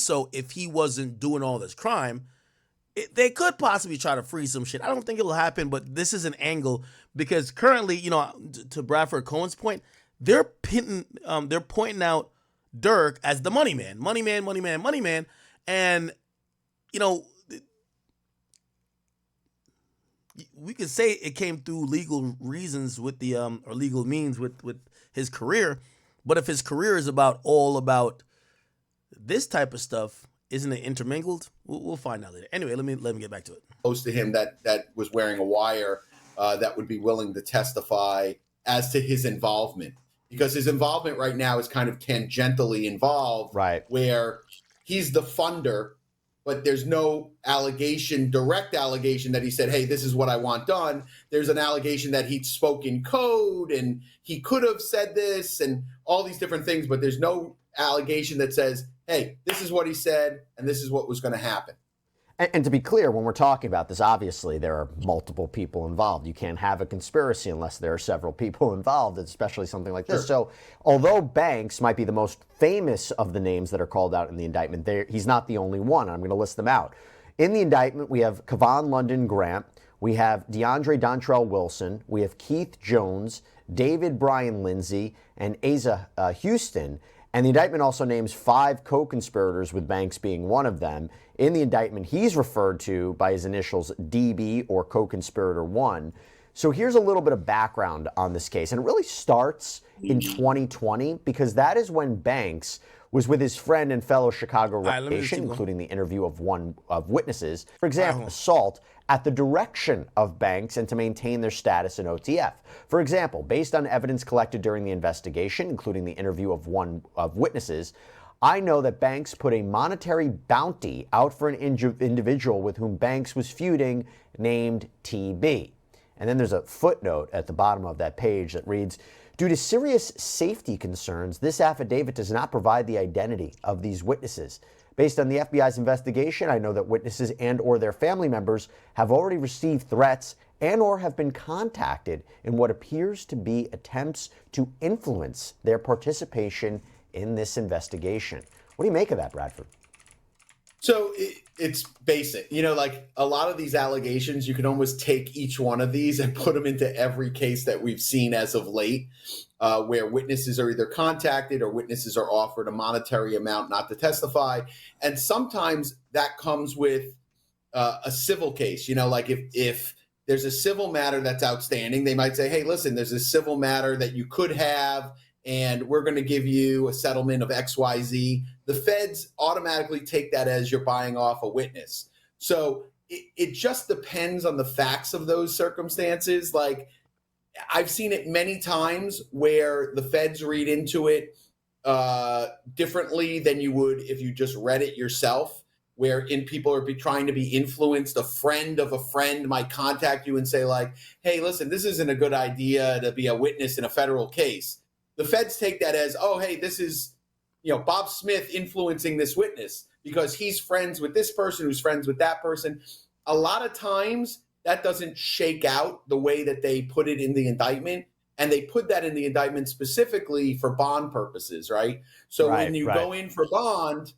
So if he wasn't doing all this crime, they could possibly try to freeze some shit. I don't think it'll happen, but this is an angle because currently, to Bradford Cohen's point, they're pointing out Durk as the money man, money man, money man, money man, and you know, we could say it came through legal reasons with the or legal means with his career, but if his career is all about this type of stuff, isn't it intermingled? We'll find out later. Anyway, let me get back to it. Close to him that was wearing a wire that would be willing to testify as to his involvement, because his involvement right now is kind of tangentially involved, right? Where he's the funder, but there's no direct allegation that he said, hey, this is what I want done. There's an allegation that he spoke in code and he could have said this and all these different things, but there's no allegation that says, hey, this is what he said and this is what was going to happen. And to be clear, when we're talking about this, obviously there are multiple people involved. You can't have a conspiracy unless there are several people involved, especially something like this. Sure. So although Banks might be the most famous of the names that are called out in the indictment, he's not the only one. I'm going to list them out. In the indictment, we have Kevon London Grant, we have DeAndre Dontrell Wilson, we have Keith Jones, David Brian Lindsay, and Asa Houston. And the indictment also names 5 co-conspirators, with Banks being one of them. In the indictment, he's referred to by his initials DB, or co-conspirator 1. So here's a little bit of background on this case. And it really starts in 2020, because that is when Banks was with his friend and fellow Chicago reputation, including the interview of one of witnesses. For example, assault at the direction of Banks and to maintain their status in OTF. For example, based on evidence collected during the investigation, including the interview of one of witnesses, I know that Banks put a monetary bounty out for an individual with whom Banks was feuding, named TB. And then there's a footnote at the bottom of that page that reads, due to serious safety concerns, this affidavit does not provide the identity of these witnesses. Based on the FBI's investigation, I know that witnesses and or their family members have already received threats and or have been contacted in what appears to be attempts to influence their participation in this investigation. What do you make of that, Bradford? So it's basic. Like a lot of these allegations, you can almost take each one of these and put them into every case that we've seen as of late, where witnesses are either contacted or witnesses are offered a monetary amount not to testify. And sometimes that comes with a civil case. Like if there's a civil matter that's outstanding, they might say, hey, listen, there's a civil matter that you could have, and we're going to give you a settlement of XYZ. The feds automatically take that as you're buying off a witness. So it just depends on the facts of those circumstances. Like I've seen it many times where the feds read into it differently than you would if you just read it yourself, wherein people are trying to be influenced. A friend of a friend might contact you and say like, hey, listen, this isn't a good idea to be a witness in a federal case. The feds take that as, oh, hey, this is, Bob Smith influencing this witness because he's friends with this person who's friends with that person. A lot of times that doesn't shake out the way that they put it in the indictment. And they put that in the indictment specifically for bond purposes, right? So when you go in for bond,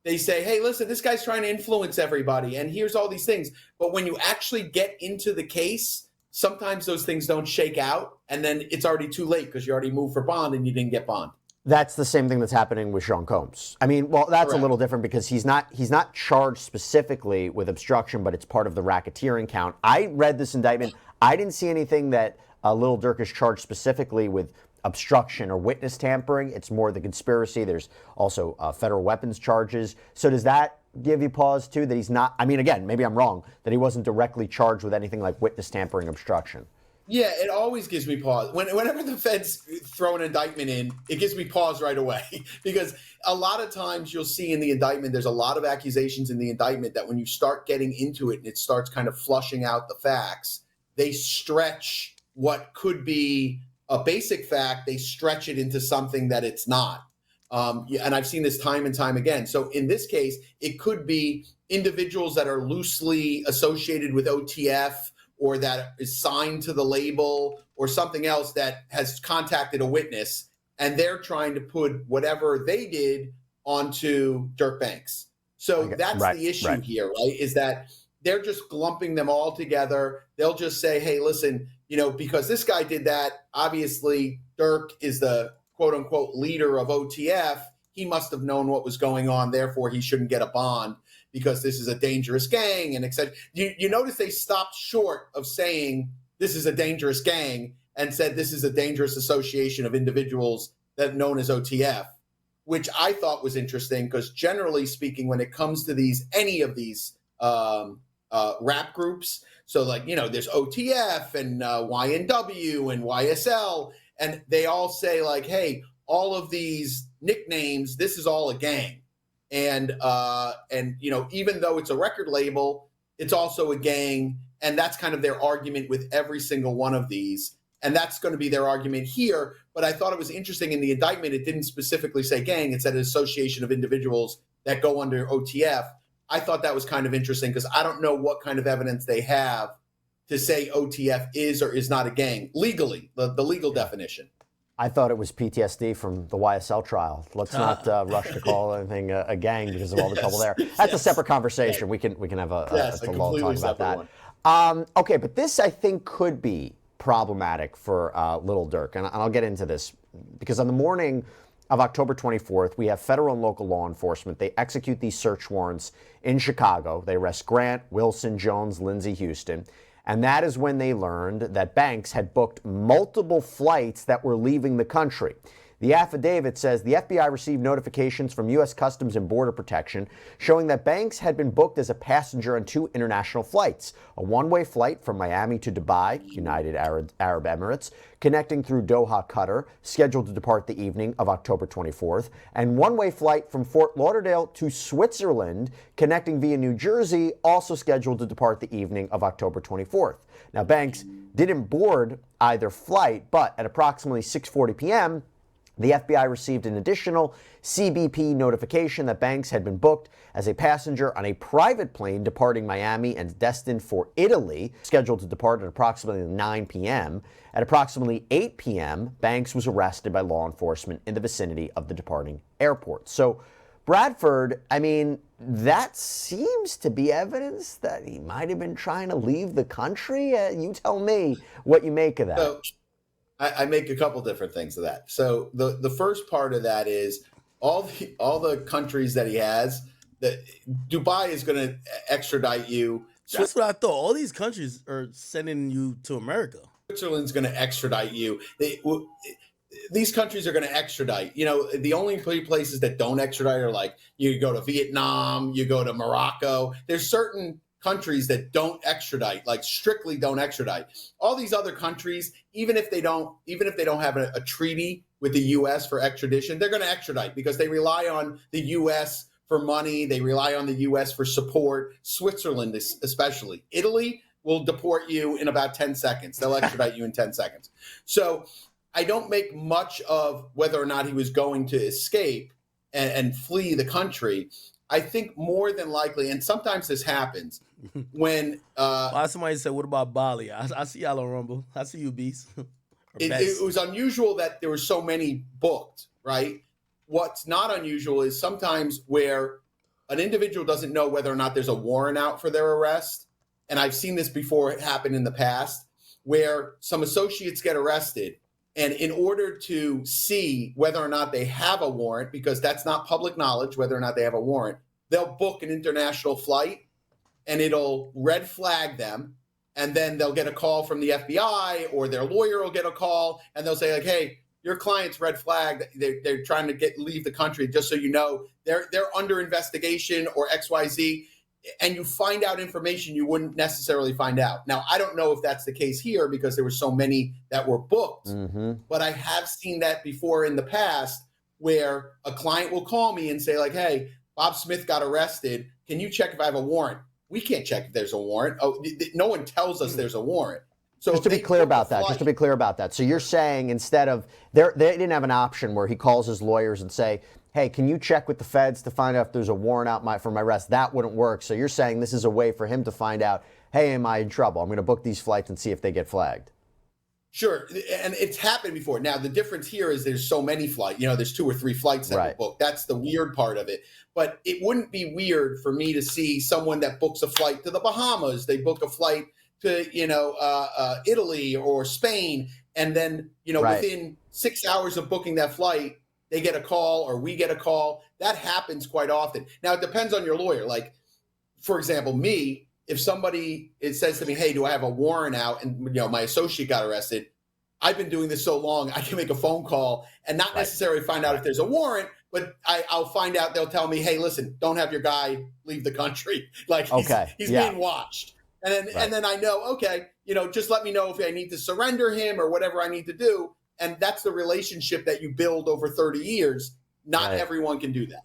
they say, hey, listen, this guy's trying to influence everybody, and here's all these things. But when you actually get into the case, sometimes those things don't shake out, and then it's already too late because you already moved for bond and you didn't get bond. That's the same thing that's happening with Sean Combs. I mean, well, that's Correct. A little different because he's not charged specifically with obstruction, but it's part of the racketeering count. I read this indictment. I didn't see anything that Lil Durk is charged specifically with obstruction or witness tampering. It's more the conspiracy. There's also federal weapons charges. So does that give you pause too that he's not, I mean, again, maybe I'm wrong, that he wasn't directly charged with anything like witness tampering, obstruction? Yeah, it always gives me pause. Whenever the feds throw an indictment in, it gives me pause right away because a lot of times you'll see in the indictment, there's a lot of accusations in the indictment that when you start getting into it and it starts kind of flushing out the facts, they stretch what could be a basic fact, they stretch it into something that it's not. And I've seen this time and time again. So in this case, it could be individuals that are loosely associated with OTF or that is signed to the label or something else that has contacted a witness, and they're trying to put whatever they did onto Dirk Banks. So that's the issue here, right? Is that they're just lumping them all together. They'll just say, hey, listen, because this guy did that, obviously Dirk is the quote unquote leader of OTF. He must have known what was going on. Therefore, he shouldn't get a bond because this is a dangerous gang and etc. You notice they stopped short of saying this is a dangerous gang and said this is a dangerous association of individuals that known as OTF, which I thought was interesting because generally speaking, when it comes to any of these rap groups, so there's OTF and YNW and YSL, and they all say like, hey, all of these nicknames, this is all a gang. And even though it's a record label, it's also a gang. And that's kind of their argument with every single one of these. And that's going to be their argument here. But I thought it was interesting in the indictment, it didn't specifically say gang. It said an association of individuals that go under OTF. I thought that was kind of interesting because I don't know what kind of evidence they have to say OTF is or is not a gang legally, the legal definition. I thought it was PTSD from the YSL trial. Let's not rush to call anything a gang because of all the trouble there. That's a separate conversation. We can have a long talk about that. Okay, but this I think could be problematic for Lil Durk, and I'll get into this because on the morning of October 24th, we have federal and local law enforcement. They execute these search warrants in Chicago. They arrest Grant, Wilson, Jones, Lindsay, Houston. And that is when they learned that Banks had booked multiple flights that were leaving the country. The affidavit says the FBI received notifications from U.S. Customs and Border Protection showing that Banks had been booked as a passenger on 2 international flights, a one-way flight from Miami to Dubai, United Arab Emirates, connecting through Doha, Qatar, scheduled to depart the evening of October 24th, and one-way flight from Fort Lauderdale to Switzerland, connecting via New Jersey, also scheduled to depart the evening of October 24th. Now, Banks didn't board either flight, but at approximately 6:40 p.m., the FBI received an additional CBP notification that Banks had been booked as a passenger on a private plane departing Miami and destined for Italy, scheduled to depart at approximately 9 p.m. At approximately 8 p.m., Banks was arrested by law enforcement in the vicinity of the departing airport. So, Bradford, I mean, that seems to be evidence that he might have been trying to leave the country. You tell me what you make of that. So, I make a couple different things of that. So the first part of that is all the countries that he has, that Dubai is going to extradite you. That's what I thought. All these countries are sending you to America. Switzerland's going to extradite you. These countries are going to extradite. The only places that don't extradite are like you go to Vietnam, you go to Morocco. There's certain countries that don't extradite, like strictly don't extradite. All these other countries, even if they don't have a treaty with the U.S. for extradition, they're going to extradite because they rely on the U.S. for money. They rely on the U.S. for support. Switzerland, especially. Italy will deport you in about 10 seconds. They'll extradite you in 10 seconds. So I don't make much of whether or not he was going to escape and flee the country. I think more than likely, and sometimes this happens, when somebody said, what about Bali? I see y'all on Rumble. I see you, Beast. It was unusual that there were so many booked, right? What's not unusual is sometimes where an individual doesn't know whether or not there's a warrant out for their arrest. And I've seen this before happen in the past, where some associates get arrested. And in order to see whether or not they have a warrant, because that's not public knowledge, whether or not they have a warrant, they'll book an international flight and it'll red flag them. And then they'll get a call from the FBI or their lawyer will get a call and they'll say like, hey, your client's red flagged. They're trying to leave the country. Just so you know, they're under investigation or XYZ. And you find out information you wouldn't necessarily find out. Now, I don't know if that's the case here because there were so many that were booked, but I have seen that before in the past where a client will call me and say like, hey, Bob Smith got arrested. Can you check if I have a warrant? We can't check if there's a warrant. Oh, no one tells us there's a warrant. So just to be clear about that, so you're saying instead of, they didn't have an option where he calls his lawyers and say, hey, can you check with the feds to find out if there's a warrant out for my arrest? That wouldn't work. So you're saying this is a way for him to find out, hey, am I in trouble? I'm going to book these flights and see if they get flagged. Sure, and it's happened before. Now the difference here is there's so many flights. There's 2 or 3 flights that were Right. booked. That's the weird part of it. But it wouldn't be weird for me to see someone that books a flight to the Bahamas. They book a flight to Italy or Spain, and then Right. within 6 hours of booking that flight, they get a call or we get a call. That happens quite often. Now it depends on your lawyer. Like, for example, me, if somebody says to me, "Hey, do I have a warrant out?" and my associate got arrested, I've been doing this so long, I can make a phone call and not necessarily find out if there's a warrant, but I'll find out. They'll tell me, "Hey, listen, don't have your guy leave the country. Like he's being watched." And then I know, okay, just let me know if I need to surrender him or whatever I need to do. And that's the relationship that you build over 30 years. Not everyone can do that.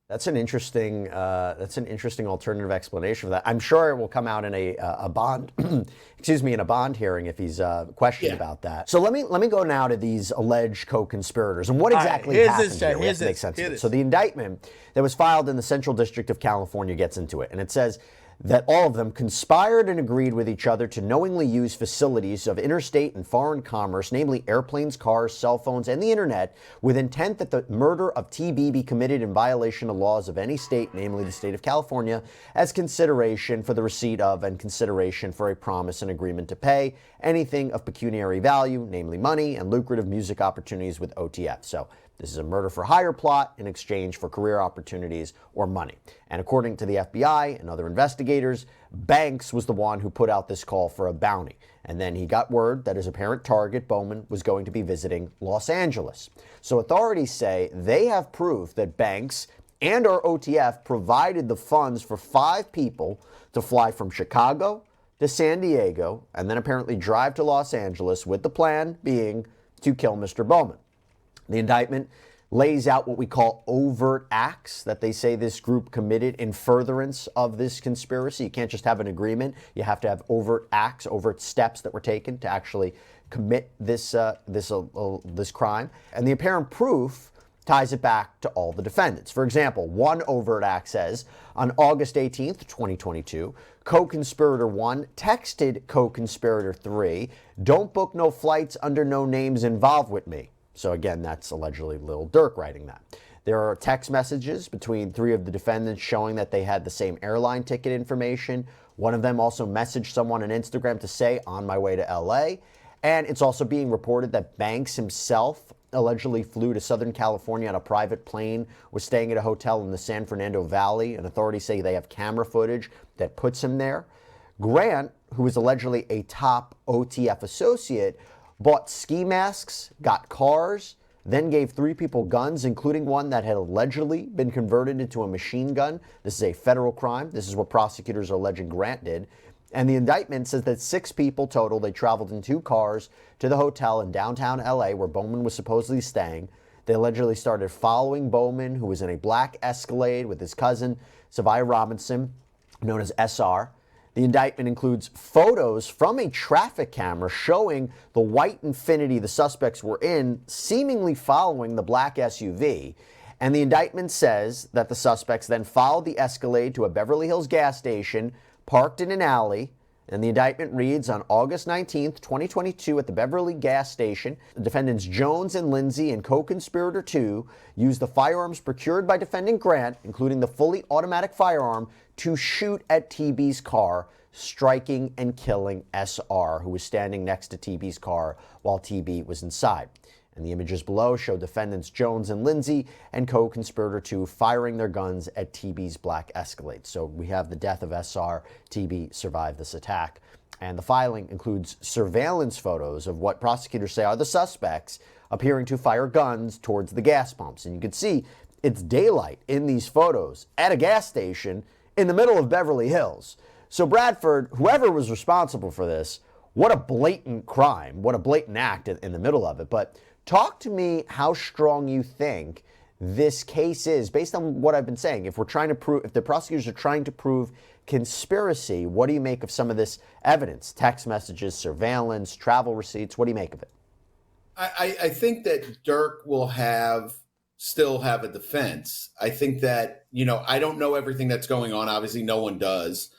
That's an interesting alternative explanation for that. I'm sure it will come out in a bond, in a bond hearing if he's questioned about that. So let me go now to these alleged co-conspirators and what exactly happened here. We have to make sense of it. So the indictment that was filed in the Central District of California gets into it, and it says that all of them conspired and agreed with each other to knowingly use facilities of interstate and foreign commerce, namely airplanes, cars, cell phones, and the internet, with intent that the murder of TB be committed in violation of laws of any state, namely the state of California, as consideration for the receipt of and consideration for a promise and agreement to pay anything of pecuniary value, namely money and lucrative music opportunities with OTF. So this is a murder for hire plot in exchange for career opportunities or money. And according to the FBI and other investigators, Banks was the one who put out this call for a bounty. And then he got word that his apparent target, Bowman, was going to be visiting Los Angeles. So authorities say they have proof that Banks and or OTF provided the funds for 5 people to fly from Chicago to San Diego and then apparently drive to Los Angeles, with the plan being to kill Mr. Bowman. The indictment lays out what we call overt acts that they say this group committed in furtherance of this conspiracy. You can't just have an agreement. You have to have overt acts, overt steps that were taken to actually commit this crime. And the apparent proof ties it back to all the defendants. For example, one overt act says, on August 18th, 2022, co-conspirator 1 texted co-conspirator 3, "Don't book no flights under no names involved with me." So again, that's allegedly Lil Durk writing that. There are text messages between 3 of the defendants showing that they had the same airline ticket information. One of them also messaged someone on Instagram to say, "On my way to LA." And it's also being reported that Banks himself allegedly flew to Southern California on a private plane, was staying at a hotel in the San Fernando Valley, and authorities say they have camera footage that puts him there. Grant, who is allegedly a top OTF associate, bought ski masks, got cars, then gave 3 people guns, including one that had allegedly been converted into a machine gun. This is a federal crime. This is what prosecutors are alleging Grant did. And the indictment says that 6 people total, they traveled in 2 cars to the hotel in downtown LA where Bowman was supposedly staying. They allegedly started following Bowman, who was in a black Escalade with his cousin, Savia Robinson, known as SR. The indictment includes photos from a traffic camera showing the white Infiniti the suspects were in, seemingly following the black SUV. And the indictment says that the suspects then followed the Escalade to a Beverly Hills gas station, parked in an alley. And the indictment reads, on August 19th, 2022, at the Beverly gas station, the defendants Jones and Lindsay and co-conspirator 2 used the firearms procured by defendant Grant, including the fully automatic firearm, to shoot at TB's car, striking and killing SR, who was standing next to TB's car while TB was inside. And the images below show defendants Jones and Lindsay and co-conspirator 2 firing their guns at TB's black Escalade. So we have the death of SR. TB survived this attack. And the filing includes surveillance photos of what prosecutors say are the suspects appearing to fire guns towards the gas pumps. And you can see it's daylight in these photos at a gas station in the middle of Beverly Hills. So Bradford, whoever was responsible for this, what a blatant crime, what a blatant act in the middle of it. But talk to me how strong you think this case is based on what I've been saying. If the prosecutors are trying to prove conspiracy, what do you make of some of this evidence? Text messages, surveillance, travel receipts, what do you make of it? I think that Durk will still have a defense. I think that, I don't know everything that's going on. Obviously, no one does.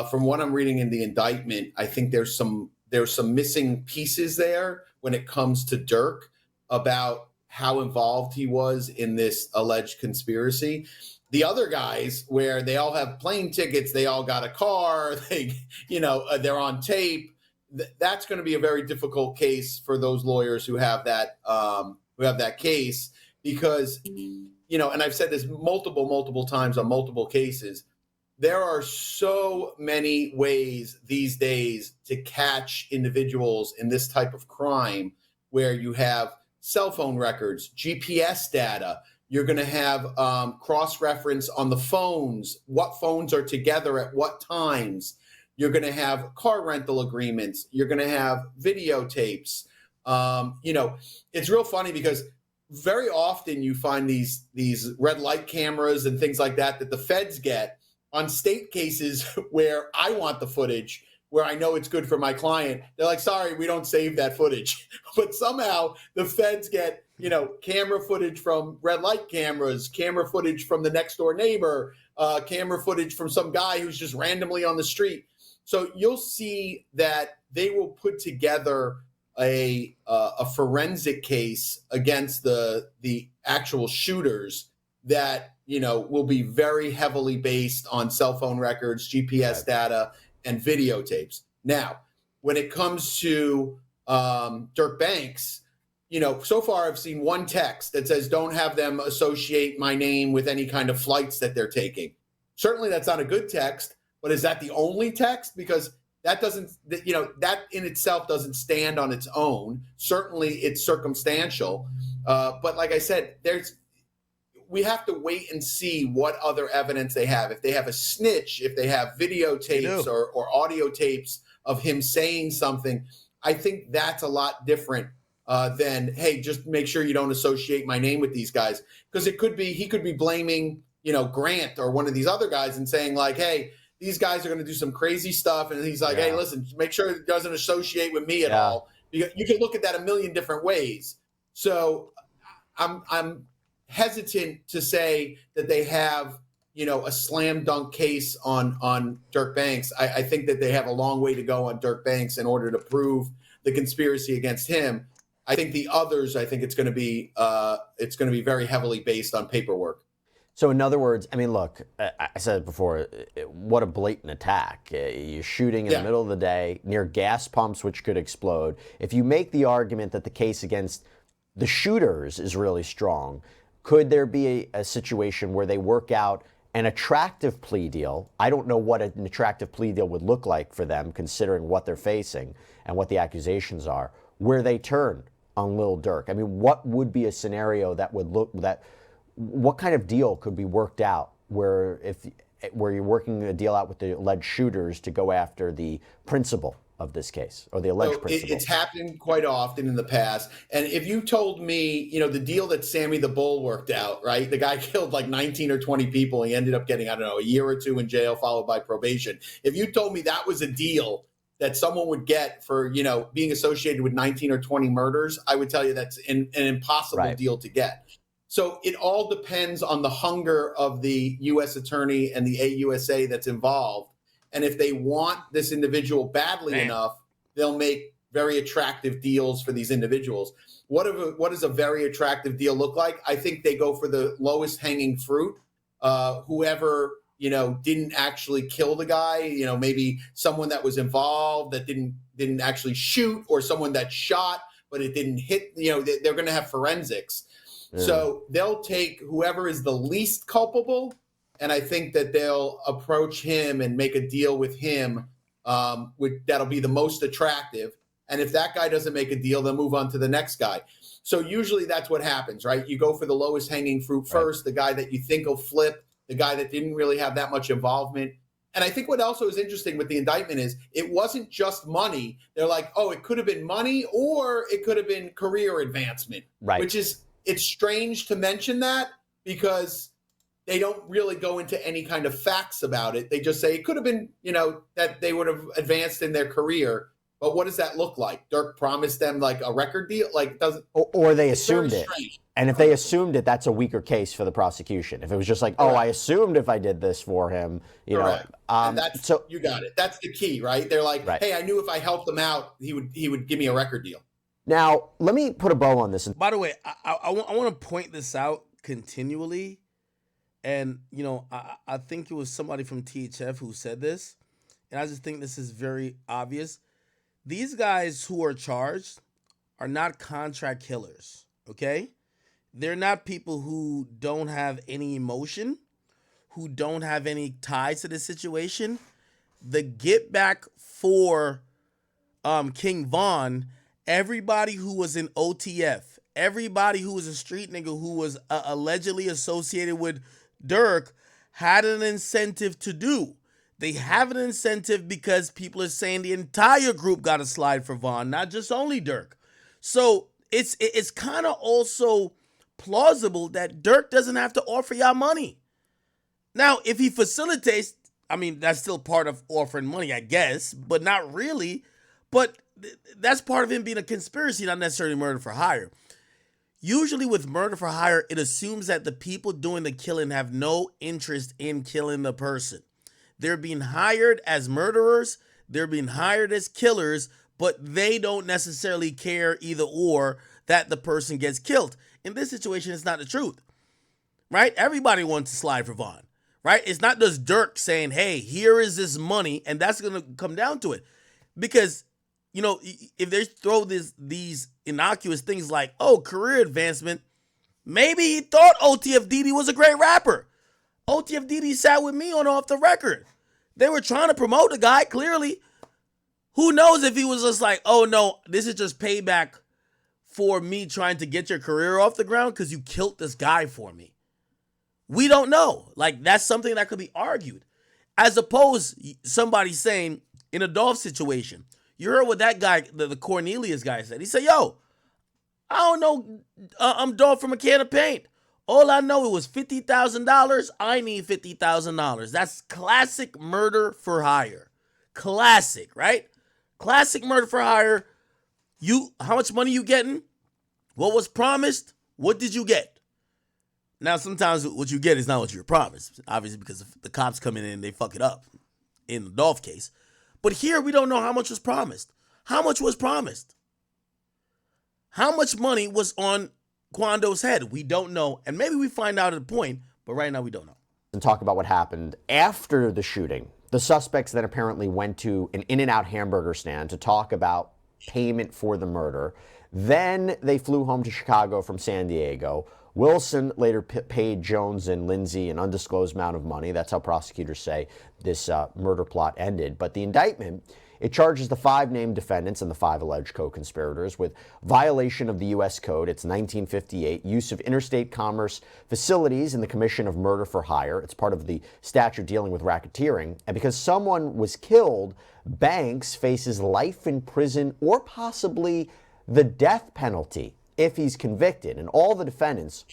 From what I'm reading in the indictment, I think there's some there's some missing pieces there when it comes to Durk about how involved he was in this alleged conspiracy. The other guys, where they all have plane tickets, they all got a car, they're on tape. That's going to be a very difficult case for those lawyers who have that case, because, and I've said this multiple times on multiple cases. There are so many ways these days to catch individuals in this type of crime, where you have cell phone records, GPS data. You're going to have cross-reference on the phones, what phones are together at what times. You're going to have car rental agreements. You're going to have videotapes. It's real funny because very often you find these red light cameras and things like that the feds get on state cases where I want the footage, where I know it's good for my client. They're like, sorry, we don't save that footage. But somehow the feds get, camera footage from red light cameras, camera footage from the next door neighbor, camera footage from some guy who's just randomly on the street. So you'll see that they will put together a forensic case against the actual shooters that, will be very heavily based on cell phone records, GPS data, and videotapes. Now, when it comes to Durk Banks, so far I've seen one text that says, don't have them associate my name with any kind of flights that they're taking. Certainly that's not a good text, but is that the only text? Because that in itself doesn't stand on its own. Certainly it's circumstantial. But like I said, we have to wait and see what other evidence they have. If they have a snitch, if they have videotapes or audio tapes of him saying something, I think that's a lot different than, hey, just make sure you don't associate my name with these guys. Because he could be blaming, Grant or one of these other guys and saying like, hey, these guys are going to do some crazy stuff. And he's like, hey, listen, make sure it doesn't associate with me at all. You can look at that a million different ways. So I'm hesitant to say that they have, a slam dunk case on Durk Banks. I think that they have a long way to go on Durk Banks in order to prove the conspiracy against him. I think the others, it's going to be very heavily based on paperwork. So in other words, look, I said it before, what a blatant attack. You're shooting in the middle of the day near gas pumps, which could explode. If you make the argument that the case against the shooters is really strong, could there be a situation where they work out an attractive plea deal? I don't know what an attractive plea deal would look like for them, considering what they're facing and what the accusations are, where they turn on Lil Durk. What would be a scenario that would what kind of deal could be worked out where you're working a deal out with the alleged shooters to go after the principal of this case, or the alleged principal? It's happened quite often in the past. And if you told me, the deal that Sammy the Bull worked out, right? The guy killed like 19 or 20 people. He ended up getting, a year or two in jail, followed by probation. If you told me that was a deal that someone would get for, being associated with 19 or 20 murders, I would tell you that's an impossible deal to get. So it all depends on the hunger of the U.S. attorney and the AUSA that's involved. And if they want this individual badly enough, they'll make very attractive deals for these individuals. What does a very attractive deal look like? I think they go for the lowest hanging fruit. Whoever, didn't actually kill the guy, maybe someone that was involved that didn't actually shoot, or someone that shot, but it didn't hit, they're going to have forensics. So they'll take whoever is the least culpable, and I think that they'll approach him and make a deal with him that'll be the most attractive. And if that guy doesn't make a deal, they'll move on to the next guy. So usually that's what happens, right? You go for the lowest hanging fruit first, the guy that you think will flip, the guy that didn't really have that much involvement. And I think what also is interesting with the indictment is it wasn't just money. They're like, oh, it could have been money, or it could have been career advancement, which is, it's strange to mention that because they don't really go into any kind of facts about it. They just say it could have been, that they would have advanced in their career. But what does that look like? Durk promised them like a record deal, like doesn't, or they assumed it, And if they assumed it, that's a weaker case for the prosecution. If it was just like, oh, I assumed if I did this for him, you Correct. know. And that's so you got it. That's the key, right? They're like, hey, I knew if I helped him out, he would give me a record deal. Now, let me put a bow on this. By the way, I want to point this out continually. And, you know, I think it was somebody from THF who said this. And I just think this is very obvious. These guys who are charged are not contract killers, okay? They're not people who don't have any emotion, who don't have any ties to the situation. The get back for King Von, everybody who was in OTF, everybody who was a street nigga who was allegedly associated with Durk had an incentive to do. They have an incentive because people are saying the entire group got a slide for Von, not just only Durk. So it's kind of also plausible that Durk doesn't have to offer y'all money. Now, if he facilitates, I mean, that's still part of offering money, I guess, but not really. But that's part of him being a conspiracy, not necessarily murder for hire. Usually with murder for hire, it assumes that the people doing the killing have no interest in killing the person. They're being hired as murderers, they're being hired as killers, but they don't necessarily care either or that the person gets killed. In this situation, it's not the truth, right? Everybody wants to slide for Von, right? It's not just Durk saying, hey, here is this money, and that's going to come down to it. Because, you know, if they throw these innocuous things like, oh, career advancement, maybe he thought OTFDD was a great rapper. OTFDD sat with me on Off the Record. They were trying to promote the guy, clearly. Who knows if he was just like, oh, no, this is just payback for me trying to get your career off the ground because you killed this guy for me. We don't know. Like, that's something that could be argued. As opposed somebody saying, in a Dolph situation, you heard what that guy, the Cornelius guy said. He said, yo, I don't know, I'm Dolph from a can of paint. All I know it was $50,000. I need $50,000. That's classic murder for hire. Classic, right? Classic murder for hire. How much money you getting? What was promised? What did you get? Now, sometimes what you get is not what you were promised. Obviously, because the cops come in and they fuck it up in the Dolph case. But here, we don't know how much was promised. How much was promised? How much money was on Quando's head? We don't know. And maybe we find out at a point, but right now we don't know. And talk about what happened after the shooting. The suspects then apparently went to an In-N-Out hamburger stand to talk about payment for the murder. Then they flew home to Chicago from San Diego. Wilson later paid Jones and Lindsay an undisclosed amount of money. That's how prosecutors say this murder plot ended. But the indictment, it charges the 5 named defendants and the 5 alleged co-conspirators with violation of the U.S. Code. It's 1958, use of interstate commerce facilities in the commission of murder for hire. It's part of the statute dealing with racketeering. And because someone was killed, Banks faces life in prison or possibly the death penalty if he's convicted. And all the defendants,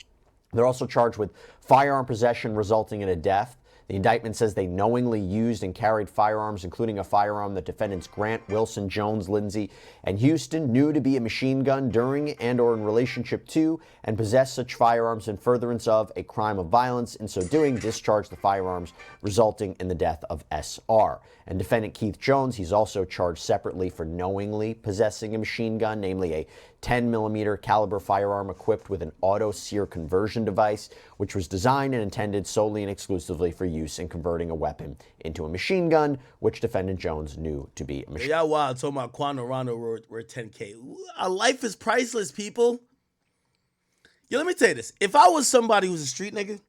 they're also charged with firearm possession resulting in a death. The indictment says they knowingly used and carried firearms, including a firearm that defendants Grant, Wilson, Jones, Lindsay, and Houston knew to be a machine gun during and or in relationship to, and possessed such firearms in furtherance of a crime of violence. In so doing, discharged the firearms, resulting in the death of S.R. And defendant Keith Jones, he's also charged separately for knowingly possessing a machine gun, namely a 10-millimeter caliber firearm equipped with an auto-sear conversion device, which was designed and intended solely and exclusively for use in converting a weapon into a machine gun, which defendant Jones knew to be a machine gun. Yeah, wow, talking about Quando Rondo were 10K. Our life is priceless, people. Yo, let me tell you this. If I was somebody who's a street nigga,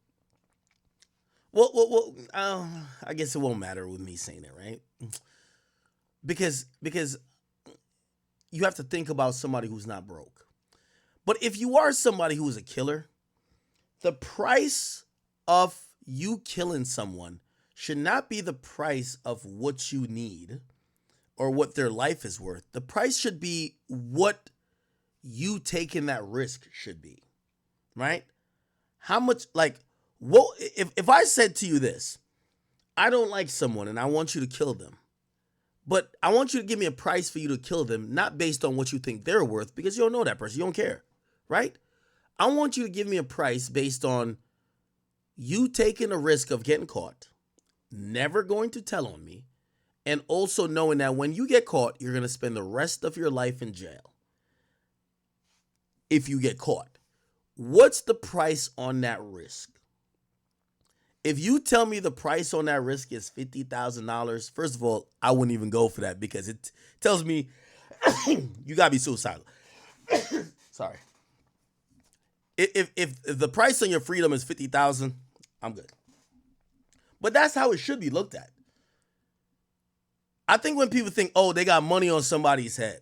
well, I guess it won't matter with me saying it, right? Because you have to think about somebody who's not broke. But if you are somebody who is a killer, the price of you killing someone should not be the price of what you need or what their life is worth. The price should be what you taking that risk should be, right? How much, like, what if I said to you this, I don't like someone and I want you to kill them, but I want you to give me a price for you to kill them, not based on what you think they're worth, because you don't know that person, you don't care, right? I want you to give me a price based on you taking the risk of getting caught, never going to tell on me, and also knowing that when you get caught, you're going to spend the rest of your life in jail if you get caught. What's the price on that risk? If you tell me the price on that risk is $50,000, first of all, I wouldn't even go for that because it tells me you got to be suicidal. Sorry. If the price on your freedom is $50,000, I'm good. But that's how it should be looked at. I think when people think, oh, they got money on somebody's head,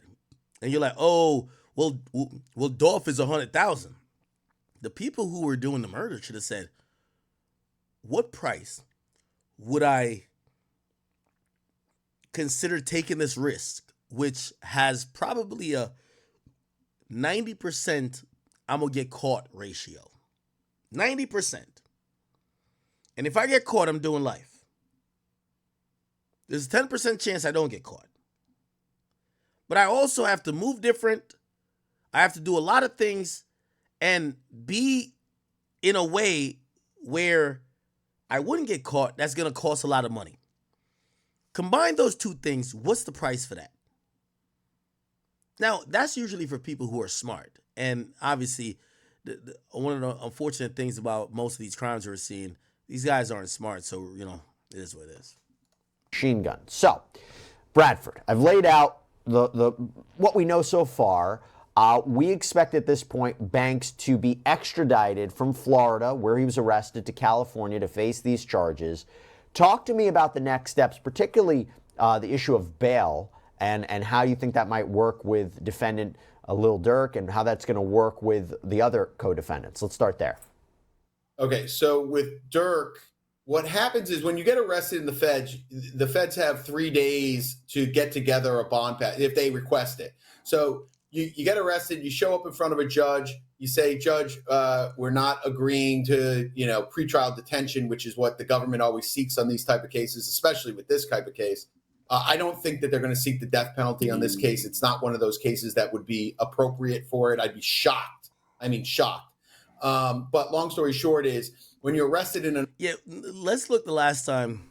and you're like, oh, well, Dolph is 100,000. The people who were doing the murder should have said, what price would I consider taking this risk, which has probably a 90% I'm going to get caught ratio. 90%. And if I get caught, I'm doing life. There's a 10% chance I don't get caught. But I also have to move different. I have to do a lot of things and be in a way where I wouldn't get caught. That's going to cost a lot of money. Combine those two things. What's the price for that? Now, that's usually for people who are smart. And obviously, one of the unfortunate things about most of these crimes we're seeing, these guys aren't smart. So, it is what it is. Machine gun. So, Bradford, I've laid out the what we know so far. We expect at this point Banks to be extradited from Florida, where he was arrested, to California to face these charges. Talk to me about the next steps, particularly the issue of bail and how you think that might work with defendant Lil Durk and how that's going to work with the other co-defendants. Let's start there. Okay, so with Durk, what happens is when you get arrested in the feds have 3 days to get together a bond package if they request it. So you get arrested, you show up in front of a judge, you say, Judge, we're not agreeing to, pretrial detention, which is what the government always seeks on these type of cases, especially with this type of case. I don't think that they're going to seek the death penalty on this case. It's not one of those cases that would be appropriate for it. I'd be shocked. I mean, shocked. But long story short is when you're arrested in a... Yeah, let's look the last time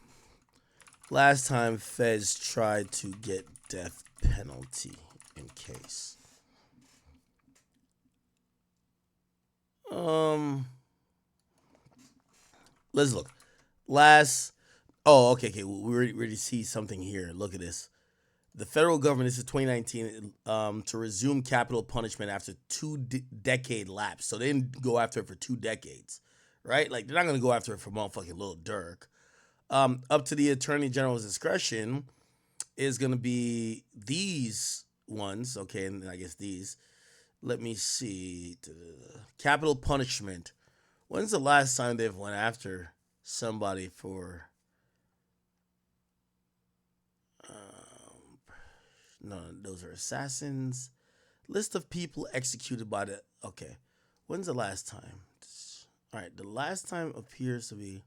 feds tried to get death penalty in case. Let's look. Okay. We already see something here. Look at this. The federal government, this is 2019, to resume capital punishment after 2-decade lapse. So they didn't go after it for 2 decades, right? Like, they're not going to go after it for motherfucking Lil Durk. Up to the Attorney General's discretion is going to be these ones, okay, and I guess these. Let me see. Capital punishment. When's the last time they've went after somebody for... No, those are assassins. List of people executed by the... Okay. When's the last time? All right. The last time appears to be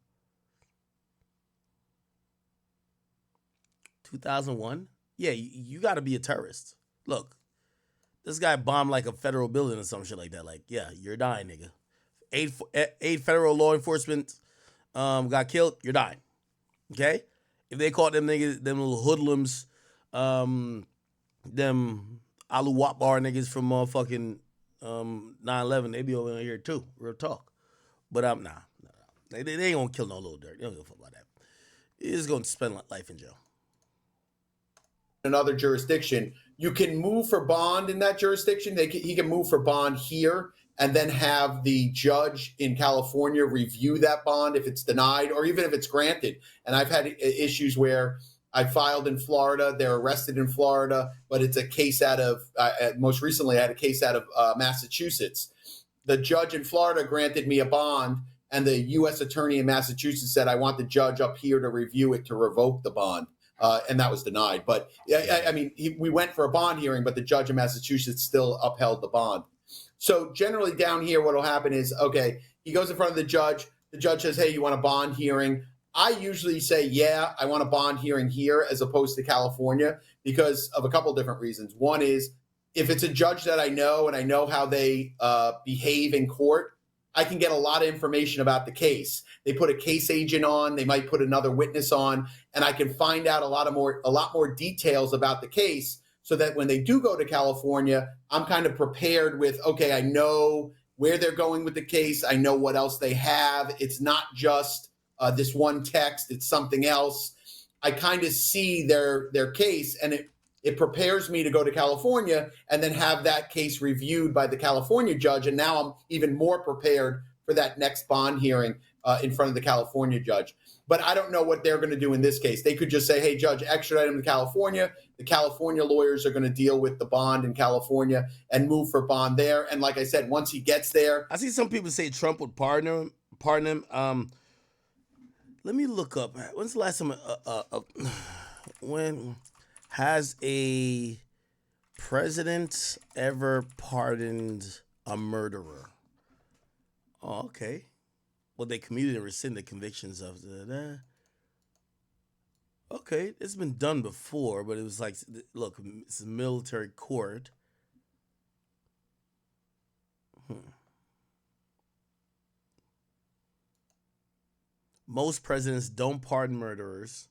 2001. Yeah, you got to be a terrorist. Look, this guy bombed like a federal building or some shit like that. Like, yeah, you're dying, nigga. 8 federal law enforcement got killed. You're dying. Okay? If they caught them niggas, them little hoodlums, them Alu Wapbar niggas from motherfucking 9/11, they be over here too. Real talk. But nah. They ain't gonna kill no Lil Durk. They don't give a fuck about that. He's gonna spend life in jail. Another jurisdiction, you can move for bond in that jurisdiction. He can move for bond here and then have the judge in California review that bond if it's denied or even if it's granted. And I've had issues where I filed in Florida, they're arrested in Florida, but it's a case out of, most recently I had a case out of Massachusetts. The judge in Florida granted me a bond and the U.S. attorney in Massachusetts said, I want the judge up here to review it to revoke the bond. And that was denied. But I mean, we went for a bond hearing, but the judge in Massachusetts still upheld the bond. So generally down here, what will happen is, okay, he goes in front of the judge. The judge says, hey, you want a bond hearing? I usually say, yeah, I want a bond hearing here as opposed to California because of a couple different reasons. One is if it's a judge that I know and I know how they behave in court, I can get a lot of information about the case. They put a case agent on, they might put another witness on, and I can find out a lot more details about the case, so that when they do go to California, I'm kind of prepared with, okay, I know where they're going with the case. I know what else they have. It's not just this one text, it's something else. I kind of see their case, and it prepares me to go to California and then have that case reviewed by the California judge. And now I'm even more prepared for that next bond hearing in front of the California judge. But I don't know what they're going to do in this case. They could just say, hey, judge, extradite him to California. The California lawyers are going to deal with the bond in California and move for bond there. And like I said, once he gets there. I see some people say Trump would pardon him. Let me look up. When's the last time when has a president ever pardoned a murderer? Oh, okay. Well, they commuted and rescinded convictions of the. Okay, it's been done before, but it was like, look, it's a military court. Most presidents don't pardon murderers.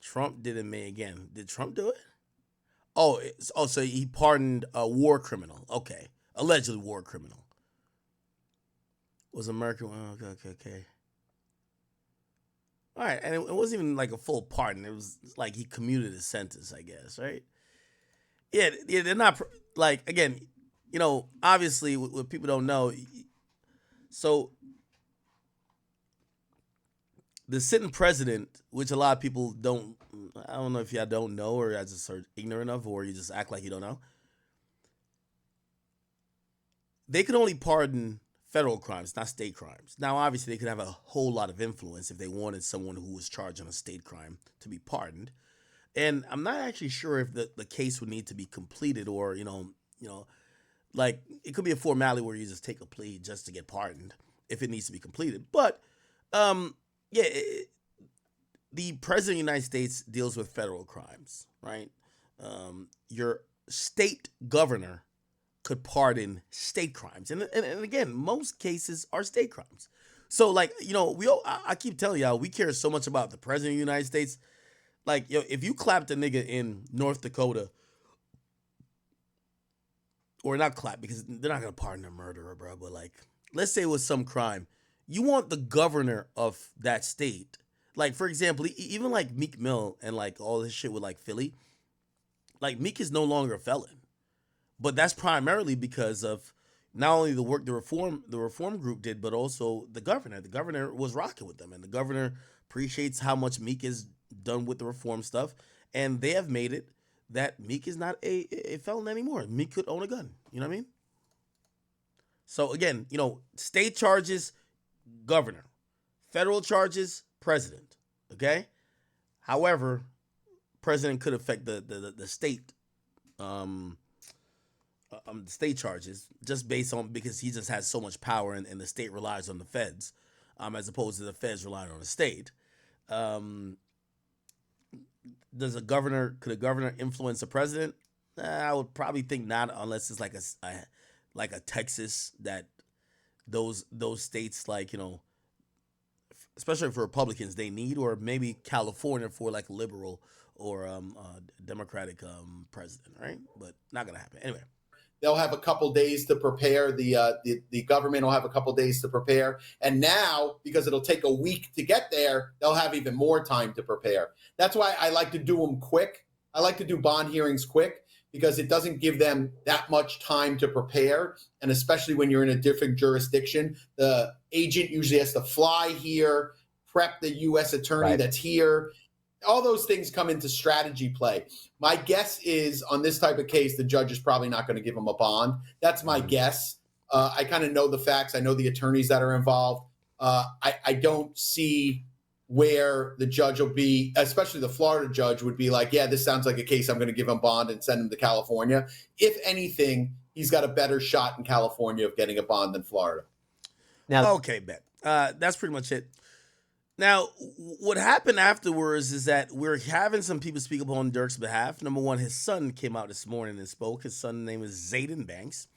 Trump did in May again. Did Trump do it? Oh, so he pardoned a war criminal. Okay, allegedly war criminal. Was American? Okay. All right, and it wasn't even like a full pardon. It was like he commuted his sentence, I guess, right? Yeah, they're not like, again, obviously what people don't know. So the sitting president, which a lot of people don't, I don't know if y'all don't know or y'all just are ignorant of, or you just act like you don't know. They could only pardon federal crimes, not state crimes. Now, obviously, they could have a whole lot of influence if they wanted someone who was charged on a state crime to be pardoned. And I'm not actually sure if the case would need to be completed, or, like it could be a formality where you just take a plea just to get pardoned if it needs to be completed. But, the president of the United States deals with federal crimes, right? Your state governor could pardon state crimes. And again, most cases are state crimes. So, like, I keep telling y'all, we care so much about the president of the United States. Like, if you clapped a nigga in North Dakota, or not clap, because they're not going to pardon a murderer, bro, but like, let's say it was some crime. You want the governor of that state. Like, for example, even like Meek Mill and like all this shit with like Philly, like Meek is no longer a felon. But that's primarily because of not only the work the reform group did, but also the governor. The governor was rocking with them, and the governor appreciates how much Meek has done with the reform stuff, and they have made it that Meek is not a felon anymore. Meek could own a gun. You know what I mean? So again, state charges, governor. Federal charges, president. Okay? However, president could affect the state state charges just based on, because he just has so much power, and the state relies on the feds, as opposed to the feds relying on the state. Could a governor influence the president? I would probably think not, unless it's like a Texas, that those states, like, especially for Republicans, they need, or maybe California for like liberal or Democratic president, right? But not gonna happen anyway. They'll have a couple days to prepare. The government will have a couple days to prepare. And now, because it'll take a week to get there, they'll have even more time to prepare. That's why I like to do them quick. I like to do bond hearings quick, because it doesn't give them that much time to prepare. And especially when you're in a different jurisdiction, the agent usually has to fly here, prep the U.S. attorney that's here. All those things come into strategy play. My guess is, on this type of case, the judge is probably not going to give him a bond. That's my guess. I kind of know the facts. I know the attorneys that are involved. I don't see where the judge will be, especially the Florida judge, would be like, yeah, this sounds like a case, I'm going to give him bond and send him to California. If anything, he's got a better shot in California of getting a bond than Florida. Now, okay, bet. That's pretty much it. Now, what happened afterwards is that we're having some people speak up on Durk's behalf. Number one, his son came out this morning and spoke. His son's name is Zayden Banks.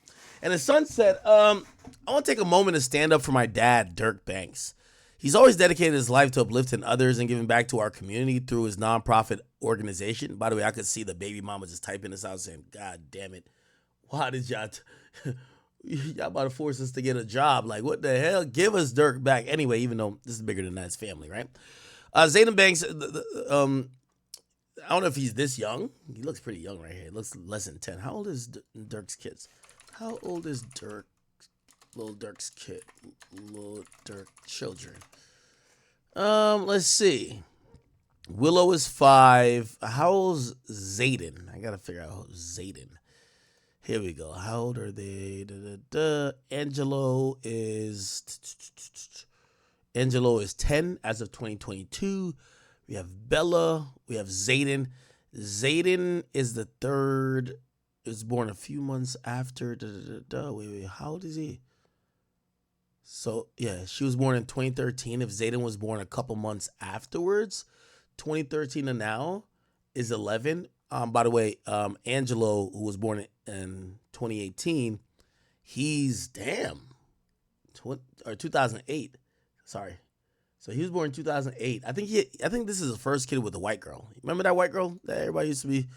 And his son said, I want to take a moment to stand up for my dad, Durk Banks. He's always dedicated his life to uplifting others and giving back to our community through his nonprofit organization. By the way, I could see the baby mama just typing this out saying, God damn it. Why did y'all about to force us to get a job? Like, what the hell? Give us Durk back. Anyway, even though this is bigger than that, it's family, right? Zayden Banks, I don't know if he's this young. He looks pretty young right here. He looks less than 10. How old is Durk's kids? How old is Lil Durk's kid? Lil Durk children. Let's see. Willow is 5. How old's Zayden? I gotta figure out Zayden. Here we go. How old are they? Angelo is 10 as of 2022. We have Bella. We have Zayden. Zayden is the 3rd. He was born a few months after. Wait. How old is he? So, yeah, she was born in 2013. If Zayden was born a couple months afterwards, 2013 to now is 11. By the way, Angelo, who was born in 2018, he's 2008. Sorry. So he was born in 2008. I think this is the first kid with a white girl. Remember that white girl that everybody used to be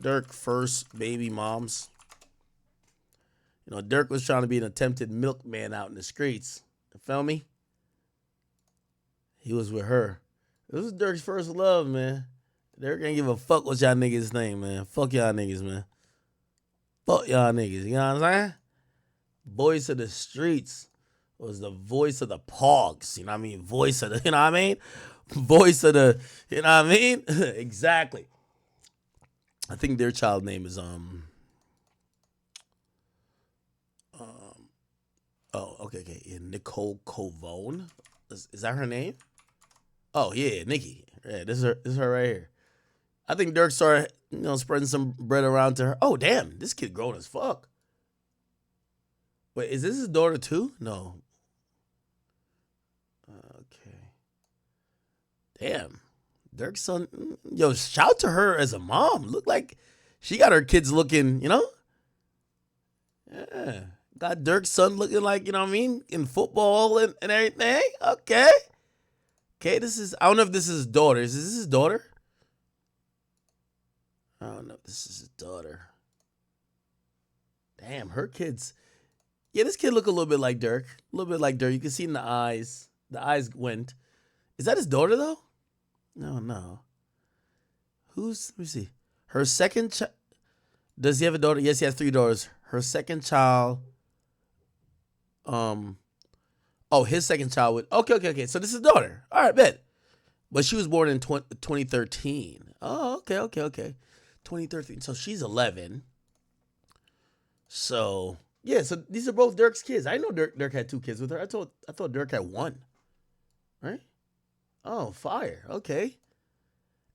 Durk first baby moms? You know, Durk was trying to be an attempted milkman out in the streets. You feel me? He was with her. This was Durk's first love, man. Durk ain't give a fuck what y'all niggas think, man. Fuck y'all niggas, man. Fuck y'all niggas. You know what I'm saying? Voice of the streets was the voice of the pogs. You know what I mean? Voice of the, you know what I mean? Voice of the, you know what I mean? Exactly. I think their child name is, okay. Yeah, Nicole Covone. Is that her name? Oh, yeah, Nikki. Yeah, this is her right here. I think Durk started, spreading some bread around to her. Oh, damn, this kid grown as fuck. Wait, is this his daughter too? No. Okay. Damn. Durk's son. Yo, shout to her as a mom. Look like she got her kids looking, Yeah. Got Durk's son looking like, you know what I mean? In football and everything. Okay. Okay, I don't know if this is his daughter. Is this his daughter? I don't know if this is his daughter. Damn, her kids. Yeah, this kid look a little bit like Durk. A little bit like Durk. You can see in the eyes. The eyes went. Is that his daughter, though? No. Let me see. Her second child. Does he have a daughter? Yes, he has 3 daughters. Her second child. His second child would. Okay. So this is his daughter. All right, bet. But she was born in 2013. Oh, okay. 2013. So she's 11. So yeah. So these are both Durk's kids. I know Durk had 2 kids with her. I thought Durk had 1. Right? Oh, fire. Okay.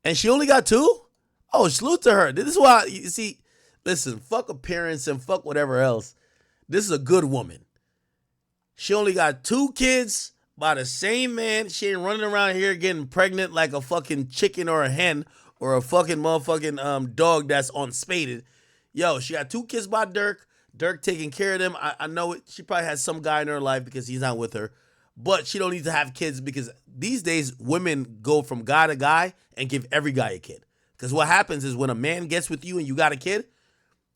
And she only got 2? Oh, salute to her. This is why you see. Listen, fuck appearance and fuck whatever else. This is a good woman. She only got 2 kids by the same man. She ain't running around here getting pregnant like a fucking chicken or a hen or a fucking motherfucking dog that's unspaded. Yo, she got 2 kids by Durk. Durk taking care of them. I know it. She probably has some guy in her life because he's not with her. But she don't need to have kids because these days women go from guy to guy and give every guy a kid. Because what happens is when a man gets with you and you got a kid,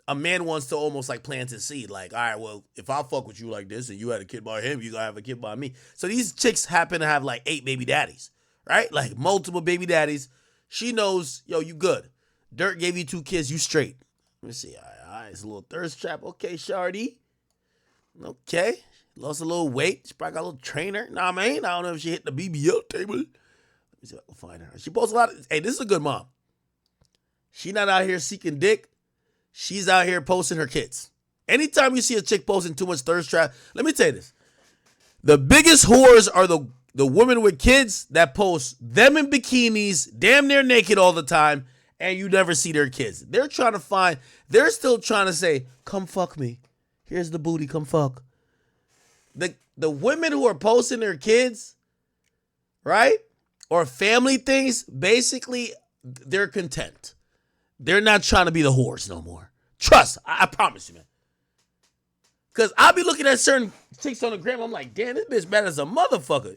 a man wants to almost like plant his seed. Like, all right, well, if I fuck with you like this and you had a kid by him, you gotta have a kid by me. So these chicks happen to have like 8 baby daddies, right? Like multiple baby daddies. She knows, yo, you good. Durk gave you 2 kids, you straight. Let me see. All right, it's a little thirst trap. Okay, Shardy. Okay. Lost a little weight. She probably got a little trainer. Know what I mean? I don't know if she hit the BBL table. Let me see if I can find her. She posts a lot of, hey, this is a good mom. She not out here seeking dick. She's out here posting her kids. Anytime you see a chick posting too much thirst trap, let me tell you this. The biggest whores are the women with kids that post them in bikinis, damn near naked all the time, and you never see their kids. They're still trying to say, come fuck me. Here's the booty, come fuck. The women who are posting their kids, right? Or family things, basically, they're content. They're not trying to be the whores no more. Trust, I promise you, man. Because I'll be looking at certain chicks on the gram, I'm like, damn, this bitch bad as a motherfucker.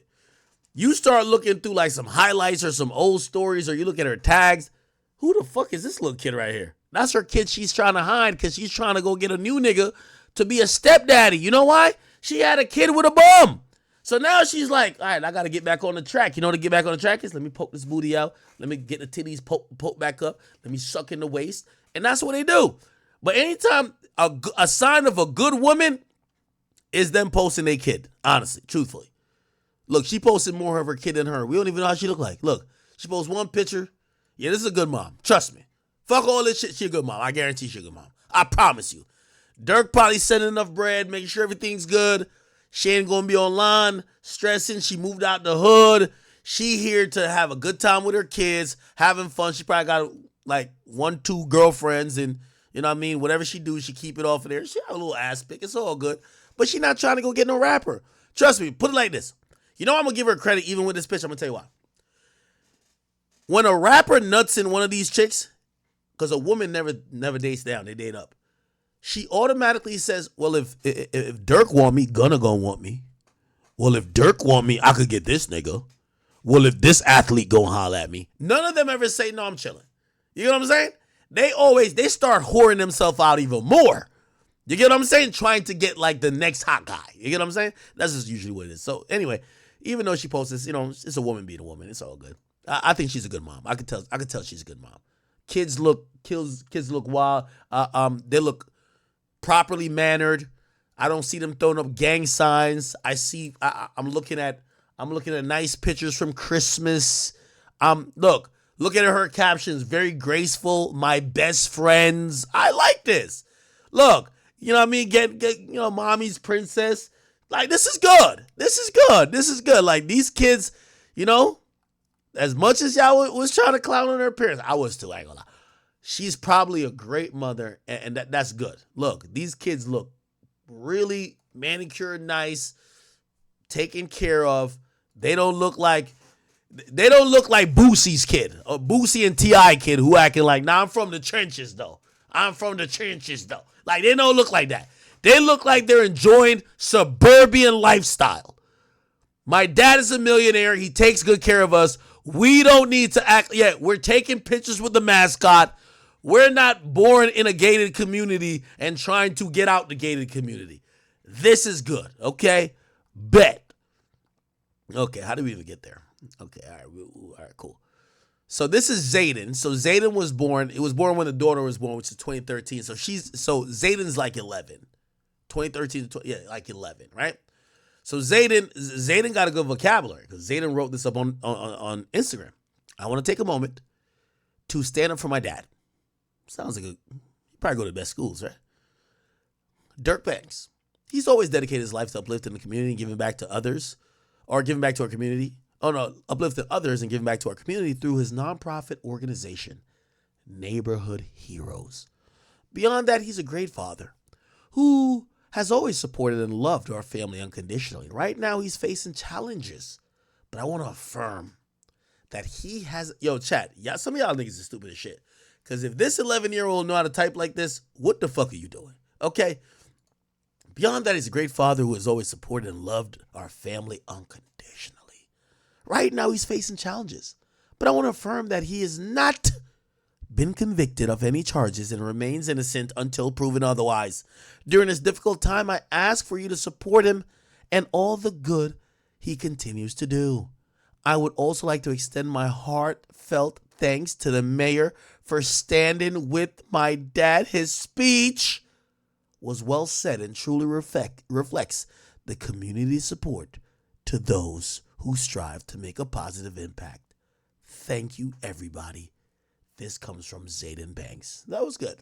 You start looking through like some highlights or some old stories, or you look at her tags. Who the fuck is this little kid right here? That's her kid she's trying to hide because she's trying to go get a new nigga to be a stepdaddy. You know why? She had a kid with a bum. So now she's like, all right, I got to get back on the track. You know what to get back on the track is? Let me poke this booty out. Let me get the titties poke back up. Let me suck in the waist. And that's what they do. But anytime a sign of a good woman is them posting their kid, honestly, truthfully. Look, she posted more of her kid than her. We don't even know how she look like. Look, she posts one picture. Yeah, this is a good mom. Trust me. Fuck all this shit. She a good mom. I guarantee she a good mom. I promise you. Durk probably sending enough bread, making sure everything's good. She ain't gonna be online stressing. She moved out the hood. She here to have a good time with her kids, having fun. She probably got like 1-2 girlfriends, and you know what I mean? Whatever she do, she keep it off of there. She have a little ass pick. It's all good. But she not trying to go get no rapper. Trust me, put it like this. You know I'm gonna give her credit even with this pitch. I'm gonna tell you why. When a rapper nuts in one of these chicks, because a woman never dates down, they date up. She automatically says, well, if Durk want me, gonna want me. Well, if Durk want me, I could get this nigga. Well, if this athlete go holler at me. None of them ever say, no, I'm chilling. You get what I'm saying? They start whoring themselves out even more. You get what I'm saying? Trying to get like the next hot guy. You get what I'm saying? That's just usually what it is. So anyway, even though she posts this, you know, it's a woman being a woman. It's all good. I think she's a good mom. I could tell she's a good mom. Kids look wild. They look properly mannered. I don't see them throwing up gang signs. I'm looking at nice pictures from Christmas. Look at her captions. Very graceful. My best friends. I like this. Look, you know what I mean? Get mommy's princess. Like, this is good. This is good. Like, these kids, you know, as much as y'all was trying to clown on her parents, I was too, I ain't gonna lie. She's probably a great mother, and that's good. Look, these kids look really manicured, nice, taken care of. They don't look like Boosie's kid, or Boosie and T.I. kid who acting like, nah, I'm from the trenches, though. Like, they don't look like that. They look like they're enjoying suburban lifestyle. My dad is a millionaire. He takes good care of us. We don't need to act. Yeah, we're taking pictures with the mascot. We're not born in a gated community and trying to get out the gated community. This is good, okay? Bet. Okay, how did we even get there? Okay, all right, cool. So this is Zayden. So Zayden was born. It was born when the daughter was born, which is 2013. So Zayden's like 11. 2013, like 11, right? So Zayden got a good vocabulary because Zayden wrote this up on Instagram. I want to take a moment to stand up for my dad. Sounds like you probably go to the best schools, right? Durk Banks. He's always dedicated his life to uplifting the community and giving back to others, or giving back to our community. Oh no, uplifting others and giving back to our community through his nonprofit organization, Neighborhood Heroes. Beyond that, he's a great father who has always supported and loved our family unconditionally. Right now, he's facing challenges, but I want to affirm that he has. Yo, chat, some of y'all niggas are stupid as shit. Because if this 11-year-old know how to type like this, what the fuck are you doing? Okay. Beyond that, he's a great father who has always supported and loved our family unconditionally. Right now, he's facing challenges, but I want to affirm that he has not been convicted of any charges and remains innocent until proven otherwise. During this difficult time, I ask for you to support him and all the good he continues to do. I would also like to extend my heartfelt thanks to the mayor for standing with my dad. His speech was well said and truly reflects the community support to those who strive to make a positive impact. Thank you, everybody. This comes from Zayden Banks. That was good.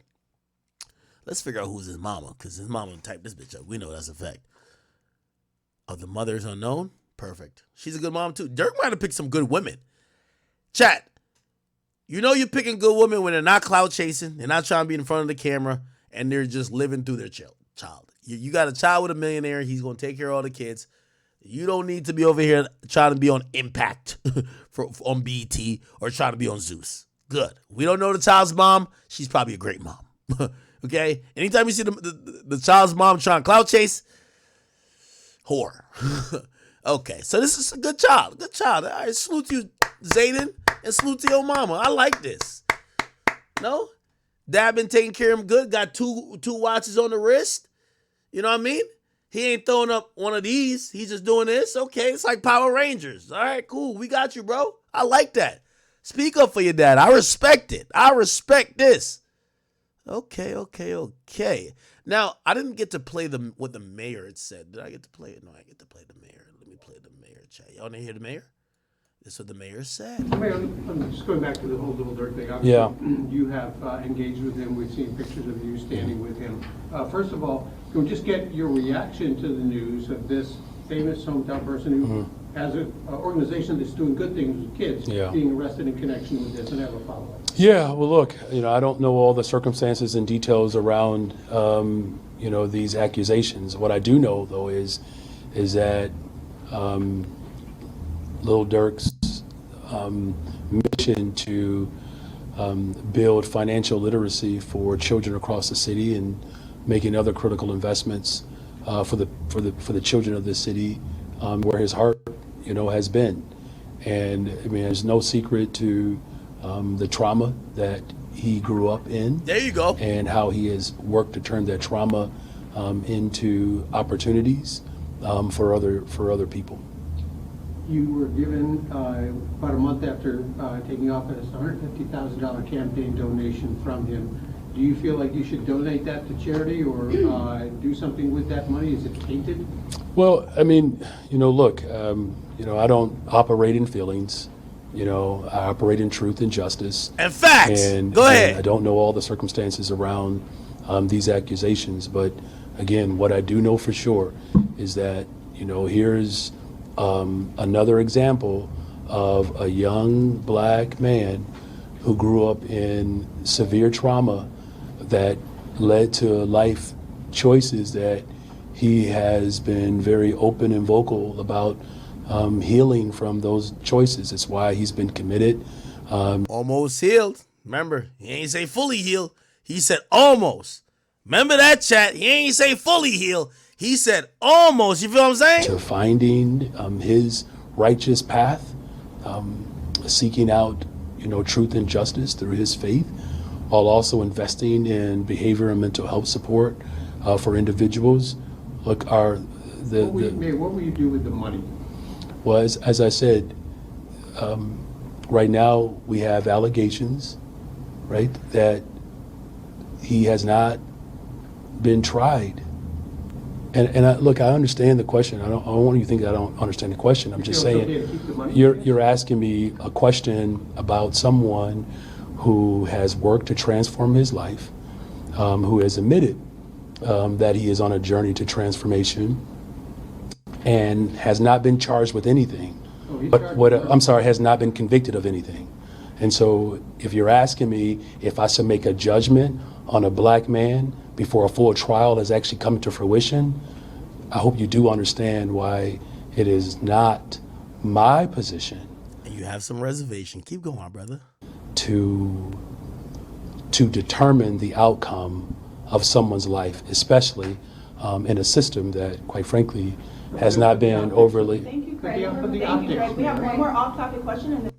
Let's figure out who's his mama, because his mama typed this bitch up. We know that's a fact. Of the mothers unknown? Perfect. She's a good mom, too. Durk might have picked some good women. Chat, you know you're picking good women when they're not clout chasing, they're not trying to be in front of the camera, and they're just living through their child. You got a child with a millionaire. He's going to take care of all the kids. You don't need to be over here trying to be on Impact on BET or trying to be on Zeus. Good. We don't know the child's mom. She's probably a great mom. Okay? Anytime you see the child's mom trying to clout chase, whore. Okay, so this is a good child. Good child. All right, salute to you, Zayden, and salute to your mama. I like this. No? Dad been taking care of him good. Got two watches on the wrist. You know what I mean? He ain't throwing up one of these. He's just doing this. Okay, it's like Power Rangers. All right, cool. We got you, bro. I like that. Speak up for your dad. I respect it. I respect this. Okay. Now, I didn't get to play what the mayor had said. Did I get to play it? No, I get to play the mayor. Let me play the mayor chat. Y'all want to hear the mayor? This is what the mayor said. Mayor, I'm just going back to the whole Lil Durk thing. Obviously, you have engaged with him. We've seen pictures of you standing with him. First of all, can we just get your reaction to the news of this famous hometown person who has an organization that's doing good things with kids being arrested in connection with this, and have a follow-up? Yeah, well, look, I don't know all the circumstances and details around, these accusations. What I do know, though, is that Lil Durk's mission to build financial literacy for children across the city and making other critical investments for the children of this city, where his heart, has been. And I mean, there's no secret to the trauma that he grew up in. There you go. And how he has worked to turn that trauma into opportunities for other people. You were given, about a month after taking office, a $150,000 campaign donation from him. Do you feel like you should donate that to charity or do something with that money? Is it tainted? Well, I mean, look, I don't operate in feelings. I operate in truth and justice. And facts. Go ahead. I don't know all the circumstances around these accusations, but again, what I do know for sure is that, here's another example of a young black man who grew up in severe trauma that led to life choices that he has been very open and vocal about healing from those choices. It's why he's been committed. Almost healed. Remember, he ain't say fully healed. He said almost. Remember that, chat? He ain't say fully healed. He said almost. You feel what I'm saying? To finding his righteous path, seeking out, truth and justice through his faith, while also investing in behavior and mental health support for individuals. Look, what will you do with the money? Well, as I said, right now we have allegations, right, that he has not been tried. And look, I understand the question. I don't want you to think I don't understand the question. I'm just saying, you're asking me a question about someone who has worked to transform his life, who has admitted that he is on a journey to transformation and has not been charged with anything. Has not been convicted of anything. And so if you're asking me if I should make a judgment on a black man before a full trial has actually come to fruition, I hope you do understand why it is not my position. And you have some reservation. Keep going, brother. To determine the outcome of someone's life, especially in a system that, quite frankly, has not been overly. Thank you, Craig. Thank you, Craig. We have one more off-topic question.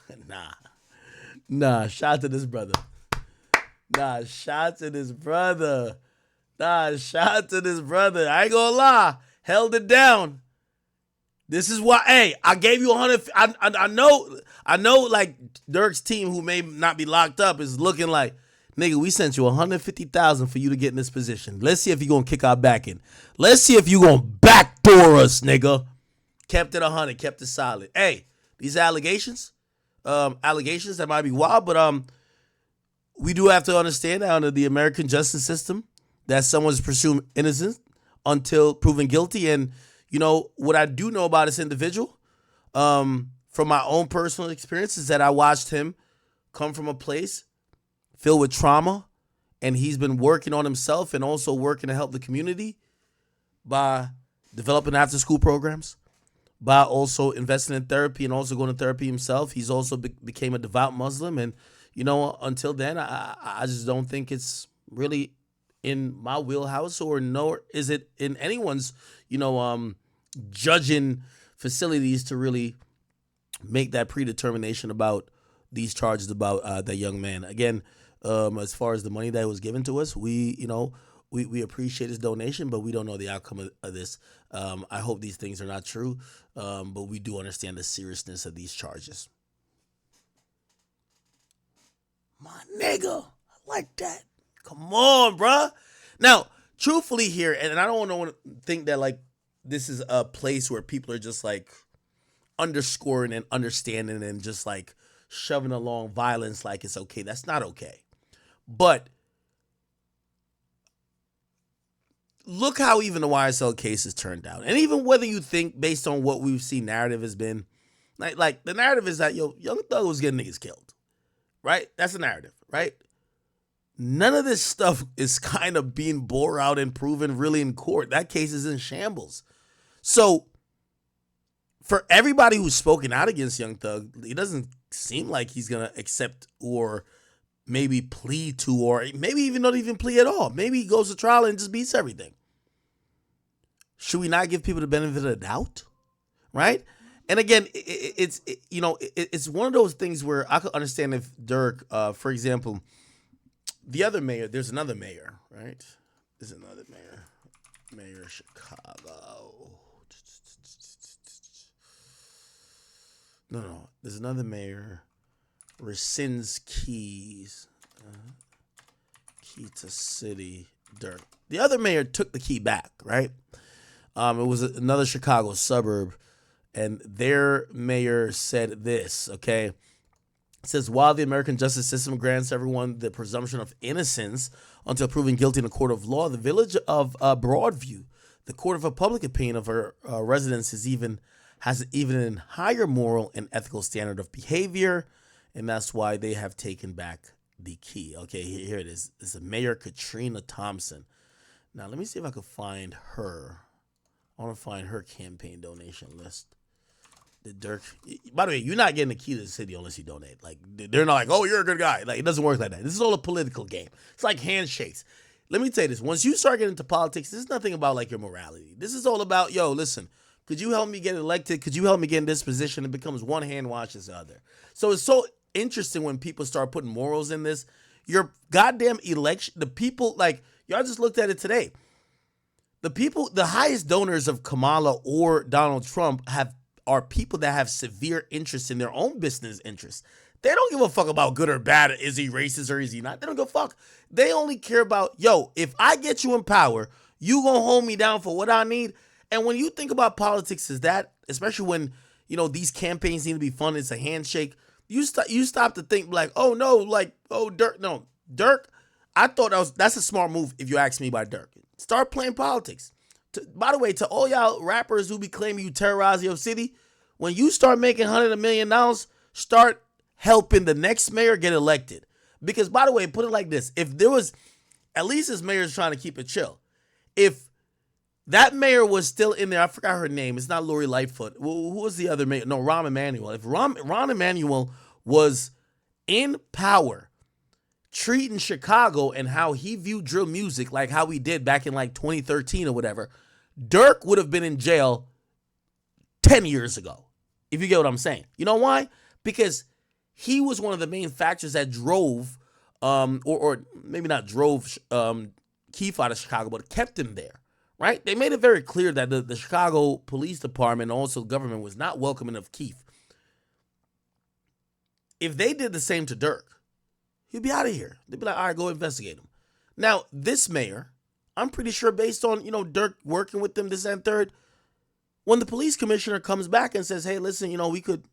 And Nah, shout to this brother. Nah, shout to this brother. I ain't gonna lie. Held it down. This is why, hey, I gave you 100. I know like Durk's team, who may not be locked up, is looking like, nigga, we sent you 150,000 for you to get in this position. Let's see if you're gonna kick our back in. Let's see if you're gonna backdoor us, nigga. Kept it 100, kept it solid. Hey, these allegations that might be wild, but we do have to understand that under the American justice system, that someone's presumed innocent until proven guilty. And what I do know about this individual, from my own personal experience, is that I watched him come from a place filled with trauma, and he's been working on himself and also working to help the community by developing after school programs, by also investing in therapy and also going to therapy himself. He's also became a devout Muslim. And, until then, I just don't think it's really in my wheelhouse, or nor is it in anyone's, judging facilities to really make that predetermination about these charges about that young man. Again, as far as the money that was given to us, we appreciate his donation, but we don't know the outcome of this. I hope these things are not true, but we do understand the seriousness of these charges. My nigga, I like that. Come on, bruh. Now, truthfully here, and I don't want to think that like this is a place where people are just like underscoring and understanding and just like shoving along violence like it's okay. That's not okay. But look how even the YSL case has turned out. And even whether you think based on what we've seen narrative has been, like the narrative is that, Young Thug was getting niggas killed, right? That's the narrative, right? None of this stuff is kind of being bore out and proven really in court. That case is in shambles. So for everybody who's spoken out against Young Thug, it doesn't seem like he's going to accept or maybe plea to, or maybe even not even plea at all. Maybe he goes to trial and just beats everything. Should we not give people the benefit of the doubt? Right? And again, it's one of those things where I could understand if Durk, for example, the other mayor, there's another mayor, right? There's another mayor. Mayor of Chicago. No. There's another mayor. Rescinds keys. Key to city. Durk. The other mayor took the key back, right? It was another Chicago suburb. And their mayor said this, okay? It says, while the American justice system grants everyone the presumption of innocence until proven guilty in a court of law, the village of Broadview, the court of a public opinion of our residents, has even an higher moral and ethical standard of behavior, and that's why they have taken back the key. Okay, here it is. This is Mayor Katrina Thompson. Now, let me see if I can find her. I want to find her campaign donation list. The Durk. By the way, you're not getting the key to the city unless you donate. Like, they're not like, oh, you're a good guy. Like, it doesn't work like that. This is all a political game. It's like handshakes. Let me tell you this. Once you start getting into politics, this is nothing about like your morality. This is all about, listen, could you help me get elected? Could you help me get in this position? It becomes one hand washes the other. So it's so interesting when people start putting morals in this. Your goddamn election, the people, like, y'all just looked at it today. The people, the highest donors of Kamala or Donald Trump are people that have severe interest in their own business interests. They don't give a fuck about good or bad. Is he racist or is he not? They don't give a fuck. They only care about, if I get you in power, you gonna hold me down for what I need. And when you think about politics as that, especially when, these campaigns need to be fun, it's a handshake. You stop to think like, oh no, like, oh, Durk. No, Durk, I thought that's a smart move if you ask me by Durk. Start playing politics. By the way, to all y'all rappers who be claiming you terrorize your city, when you start making $100 million, start helping the next mayor get elected. Because, by the way, put it like this. If there was, at least this mayor's trying to keep it chill. If that mayor was still in there, I forgot her name. It's not Lori Lightfoot. Who was the other mayor? No, Rahm Emanuel. If Rahm Emanuel was in power, treating Chicago and how he viewed drill music, like how he did back in like 2013 or whatever, Durk would have been in jail 10 years ago, if you get what I'm saying. You know why? Because he was one of the main factors that drove, or maybe not drove Keith out of Chicago, but kept him there, right? They made it very clear that the Chicago Police Department and also government was not welcoming of Keith. If they did the same to Durk, he'd be out of here. They'd be like, all right, go investigate him. Now, this mayor, I'm pretty sure based on, Durk working with them, this and third, when the police commissioner comes back and says, hey, listen, we could,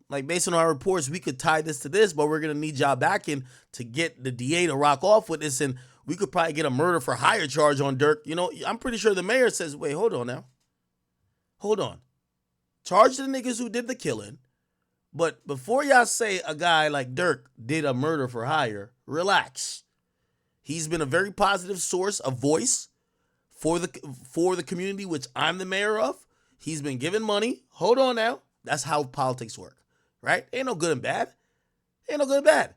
like based on our reports, we could tie this to this, but we're going to need y'all back in to get the DA to rock off with this. And we could probably get a murder for hire charge on Durk. I'm pretty sure the mayor says, wait, hold on now. Hold on. Charge the niggas who did the killing. But before y'all say a guy like Durk did a murder for hire, relax. He's been a very positive source, a voice for the community, which I'm the mayor of. He's been given money. Hold on now. That's how politics work, right? Ain't no good and bad. Ain't no good and bad.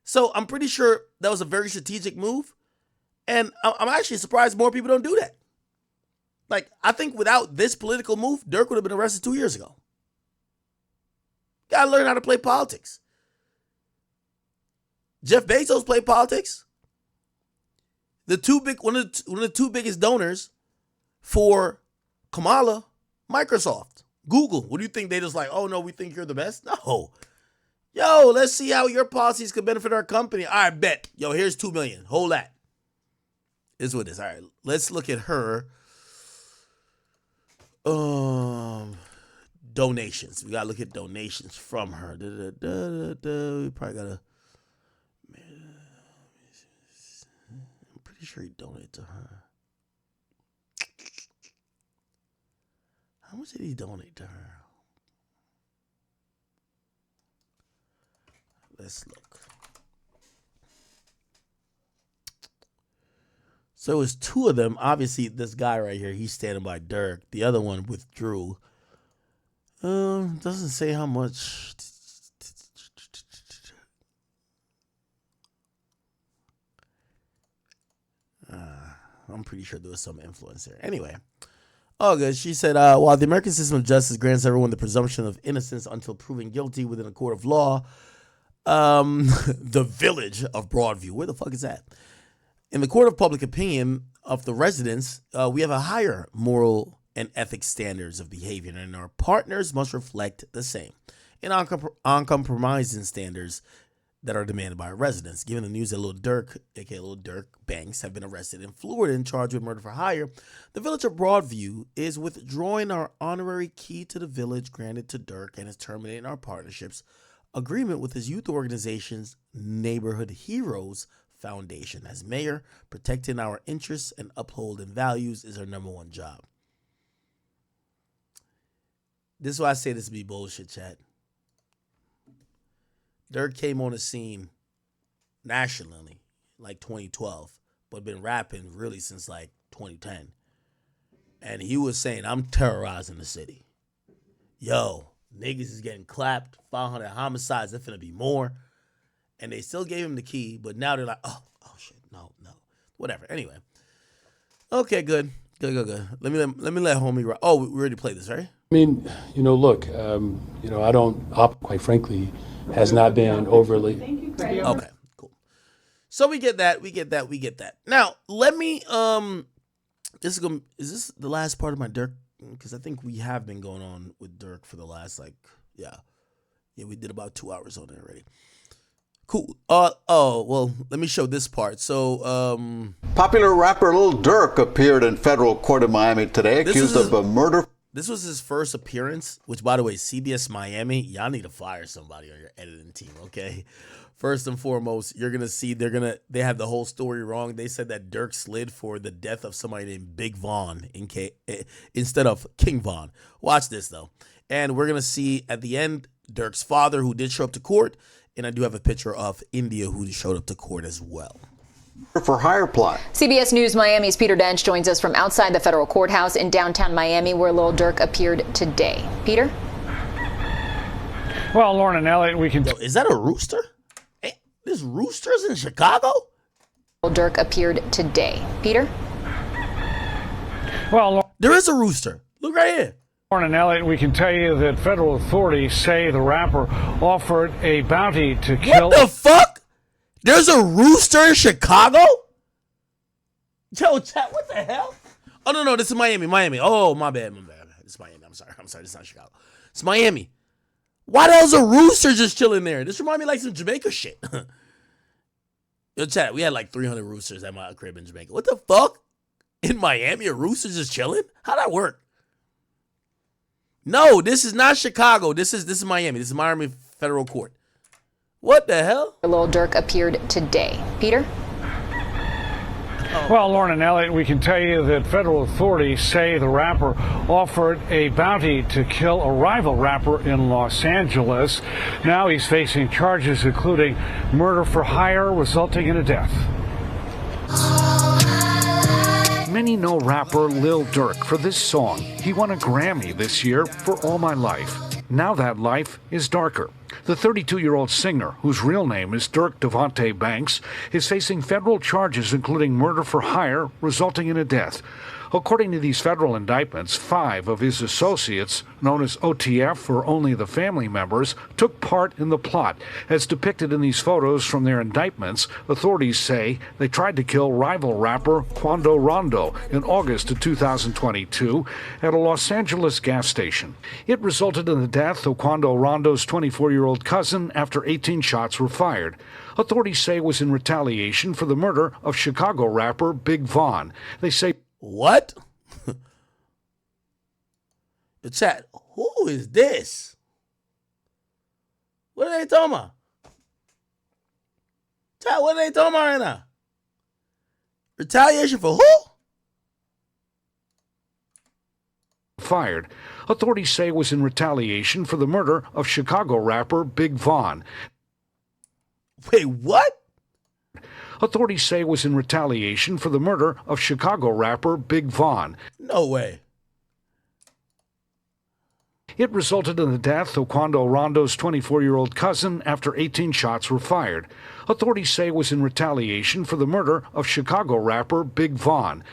So I'm pretty sure that was a very strategic move. And I'm actually surprised more people don't do that. Like, I think without this political move, Durk would have been arrested 2 years ago. Gotta learn how to play politics. Jeff Bezos played politics. One of the two biggest donors for Kamala, Microsoft, Google. What do you think? They just like, oh no, we think you're the best? No. Yo, let's see how your policies could benefit our company. All right, bet. Yo, here's $2 million. Hold that. Is what it is. All right, let's look at her. Donations. We gotta look at donations from her. We probably gotta. I'm pretty sure he donated to her. How much did he donate to her? Let's look. So it was two of them. Obviously, this guy right here, he's standing by Durk. The other one withdrew. Doesn't say how much. I'm pretty sure there was some influence there. Anyway. Oh, good. She said, while the American system of justice grants everyone the presumption of innocence until proven guilty within a court of law, the village of Broadview, where the fuck is that? In the court of public opinion of the residents, we have a higher moral and ethics standards of behavior, and our partners must reflect the same and uncompromising standards that are demanded by our residents. Given the news that Lil Durk, aka Lil Durk Banks, have been arrested in Florida and charged with murder for hire, the village of Broadview is withdrawing our honorary key to the village granted to Durk and is terminating our partnership's agreement with his youth organization's Neighborhood Heroes Foundation. As mayor, protecting our interests and upholding values is our number one job. This is why I say this to be bullshit, chat. Durk came on the scene nationally like 2012, but been rapping really since like 2010. And he was saying, I'm terrorizing the city. Yo, niggas is getting clapped, 500 homicides, there's finna be more. And they still gave him the key, but now they're like, oh shit, no. Whatever. Anyway. Okay, good. Let me let homie rock. Oh, we already played this, right? I mean, look, I don't, quite frankly, has not been overly. Thank you, Craig. Okay, cool. So we get that. Now, let me, is this the last part of my Durk? Because I think we have been going on with Durk for the last, we did about 2 hours on it already. Cool. Well, let me show this part. So, popular rapper Lil Durk appeared in federal court in Miami today, accused of a murder. This was his first appearance, which, by the way, CBS Miami, y'all need to fire somebody on your editing team, okay? First and foremost, you're going to see they have the whole story wrong. They said that Durk slid for the death of somebody named Big Von instead of King Von. Watch this, though. And we're going to see at the end Durk's father, who did show up to court, and I do have a picture of India, who showed up to court as well. For hire plot. CBS News Miami's Peter Dench joins us from outside the federal courthouse in downtown Miami, where Lil Durk appeared today. Peter? Well, Lauren and Elliot, we can... Yo, is that a rooster? Hey, there's roosters in Chicago? Lil Durk appeared today. Peter? Well, there is a rooster. Look right here. Lauren and Elliot, we can tell you that federal authorities say the rapper offered a bounty to kill... What the fuck? There's a rooster in Chicago? Yo, chat, what the hell? Oh, no, this is Miami. Oh, my bad. This is Miami. I'm sorry. This is not Chicago. It's Miami. Why the hell's a rooster just chilling there? This reminds me like some Jamaica shit. Yo, chat, we had like 300 roosters at my crib in Jamaica. What the fuck? In Miami, a rooster just chilling? How'd that work? No, this is not Chicago. This is Miami. This is Miami Federal Court. What the hell? Lil Durk appeared today. Peter? Well, Lauren and Elliot, we can tell you that federal authorities say the rapper offered a bounty to kill a rival rapper in Los Angeles. Now he's facing charges including murder for hire resulting in a death. Many know rapper Lil Durk for this song. He won a Grammy this year for All My Life. Now that life is darker. The 32-year-old singer, whose real name is Durk Devontae Banks, is facing federal charges including murder for hire, resulting in a death. According to these federal indictments, 5 of his associates, known as OTF or Only the Family Members, took part in the plot. As depicted in these photos from their indictments, authorities say they tried to kill rival rapper Quando Rondo in August of 2022 at a Los Angeles gas station. It resulted in the death of Quando Rondo's 24-year-old cousin after 18 shots were fired. Authorities say it was in retaliation for the murder of Chicago rapper Big Von. They say What? The chat, who is this? What are they talking about? Chat, what are they talking about right now? Retaliation for who? fired. Authorities say it was in retaliation for the murder of Chicago rapper Big Von. Wait, what? Authorities say it was in retaliation for the murder of Chicago rapper Big Von. No way. It resulted in the death of Quando Rondo's 24-year-old cousin after 18 shots were fired. Authorities say it was in retaliation for the murder of Chicago rapper Big Von.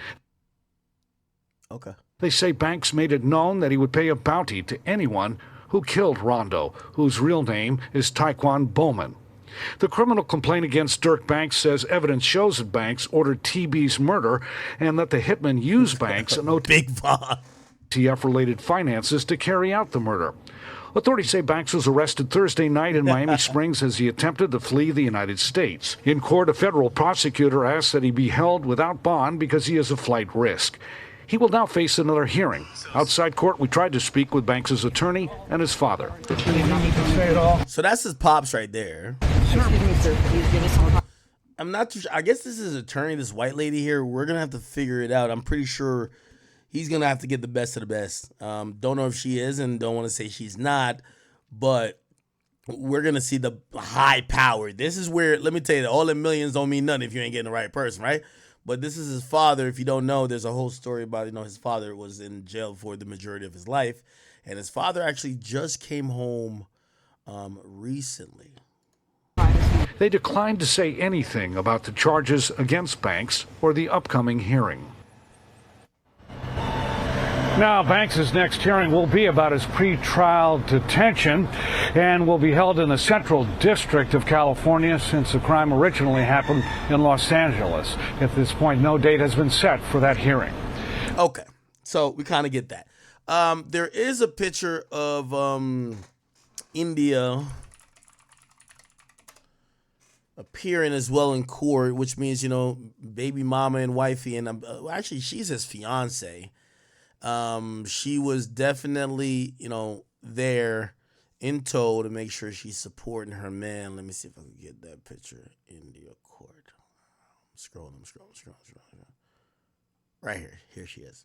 Okay. They say Banks made it known that he would pay a bounty to anyone who killed Rondo, whose real name is Taekwon Bowman. The criminal complaint against Durk Banks says evidence shows that Banks ordered TB's murder and that the hitman used Banks and Big Von. OTF-related finances to carry out the murder. Authorities say Banks was arrested Thursday night in Miami Springs as he attempted to flee the United States. In court, a federal prosecutor asked that he be held without bond because he is a flight risk. He will now face another hearing. Outside court, we tried to speak with Banks' attorney and his father. So that's his pops right there. I'm not too sure. I guess this is his attorney, this white lady here. We're going to have to figure it out. I'm pretty sure he's going to have to get the best of the best. Don't know if she is and don't want to say she's not, but we're going to see the high power. This is where, let me tell you, all the millions don't mean nothing if you ain't getting the right person, right? But this is his father. If you don't know, there's a whole story about, his father was in jail for the majority of his life. And his father actually just came home recently. They declined to say anything about the charges against Banks or the upcoming hearing. Now, Banks' next hearing will be about his pretrial detention and will be held in the Central District of California since the crime originally happened in Los Angeles. At this point, no date has been set for that hearing. Okay, so we kind of get that. There is a picture of India appearing as well in court, which means, baby mama and wifey, and actually she's his fiance. She was definitely, there in tow to make sure she's supporting her man. Let me see if I can get that picture. India court. I'm scrolling. Right here. Here she is.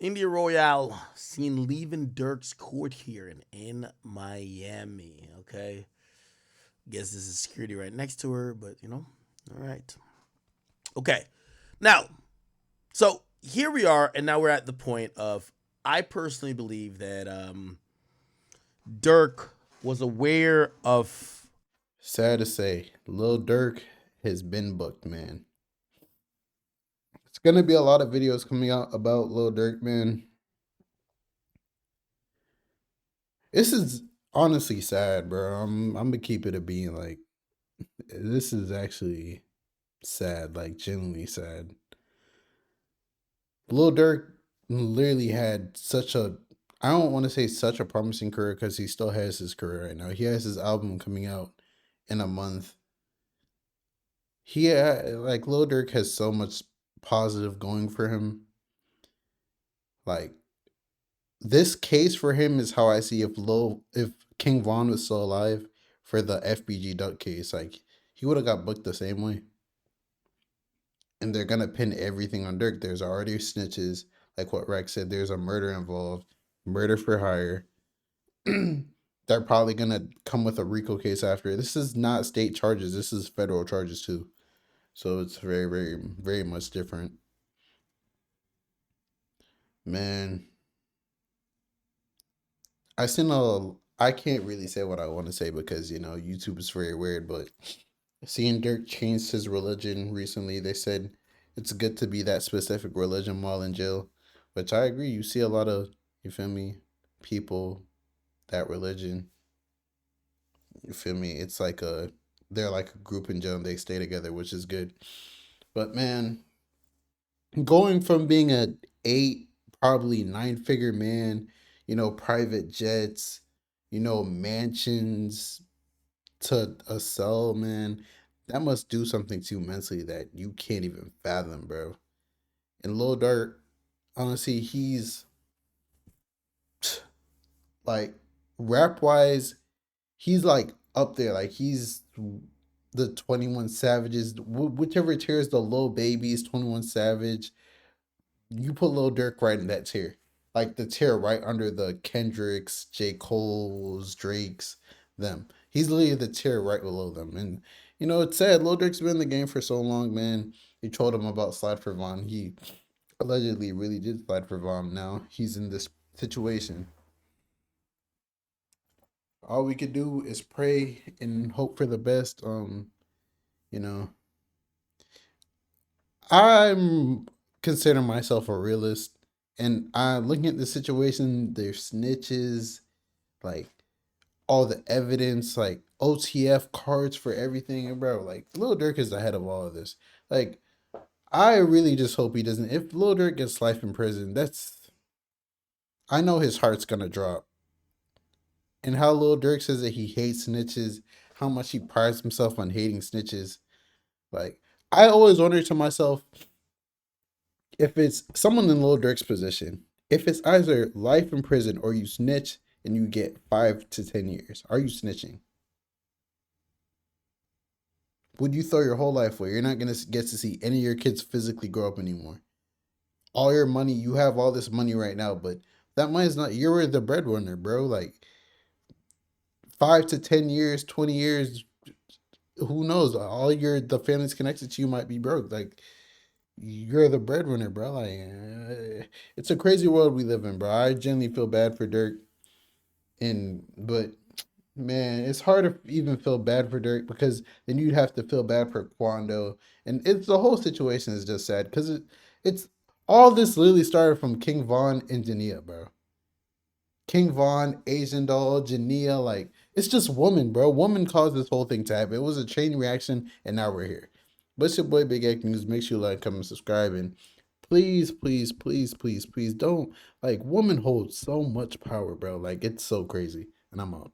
India Royale seen leaving Durk's court hearing in Miami. Okay. Guess this is security right next to her, but, all right. Okay. Now, so here we are, and now we're at the point of, I personally believe that Durk was aware of. Sad to say, Lil Durk has been booked, man. It's gonna be a lot of videos coming out about Lil Durk, man. This is honestly sad, bro. I'm gonna keep it a being. Like, this is actually sad, like genuinely sad. Lil Durk literally had such a, I don't want to say such a promising career because he still has his career right now. He has his album coming out in a month. Like Lil Durk has so much positive going for him. Like, this case for him is how I see if King Von was still alive for the FBG Duck case, like he would have got booked the same way. And they're gonna pin everything on Durk. There's already snitches, like what Rex said. There's a murder involved, murder for hire. They're probably gonna come with a RICO case after. This is not state charges. This is federal charges too. So it's very, very, very much different. Man, I seen a. I can't really say what I want to say because YouTube is very weird. But seeing Dirk change his religion recently, they said it's good to be that specific religion while in jail, which I agree. You see a lot of, you feel me, people that religion. You feel me? It's like they're like a group in jail and they stay together, which is good. But man, going from being a eight, probably nine-figure man, private jets, mansions to a cell, man, that must do something to you mentally that you can't even fathom, bro. And Lil Durk, honestly, he's like rap wise, he's like up there. Like he's the 21 Savages, whichever tier is the Lil Babies, 21 Savage. You put Lil Durk right in that tier, like the tier right under the Kendricks, J. Cole's, Drake's, them. He's literally the tier right below them. And it's sad. Lil Durk's been in the game for so long, man. He told him about Slide for Von. He allegedly really did slide for Von. Now he's in this situation. All we could do is pray and hope for the best. You know, I'm consider myself a realist, and I looking at the situation. There's snitches, like all the evidence, like OTF cards for everything, and bro, like Lil Durk is ahead of all of this. Like, I really just hope he doesn't. If Lil Durk gets life in prison, I know his heart's gonna drop. And how Lil Durk says that he hates snitches, how much he prides himself on hating snitches. Like, I always wonder to myself, if it's someone in Lil Durk's position, if it's either life in prison or you snitch and you get 5 to 10 years, are you snitching? Would you throw your whole life away? You're not going to get to see any of your kids physically grow up anymore. All your money, you have all this money right now, but that money's not, you're the breadwinner, bro. Like 5 to 10 years, 20 years, who knows? The family's connected to you might be broke. Like, you're the breadwinner, bro. Like, it's a crazy world we live in, bro. I genuinely feel bad for Dirk, but man, it's hard to even feel bad for Dirk because then you'd have to feel bad for Quando, and it's the whole situation is just sad because it's all this literally started from King Von and Jania, bro. King Von, Asian Doll, Jania, like it's just woman, bro. Woman caused this whole thing to happen. It was a chain reaction, and now we're here. But it's your boy Big X News. Make sure you like, comment, subscribe, and please, please, please, please, please don't, like, woman holds so much power, bro. Like, it's so crazy. And I'm out.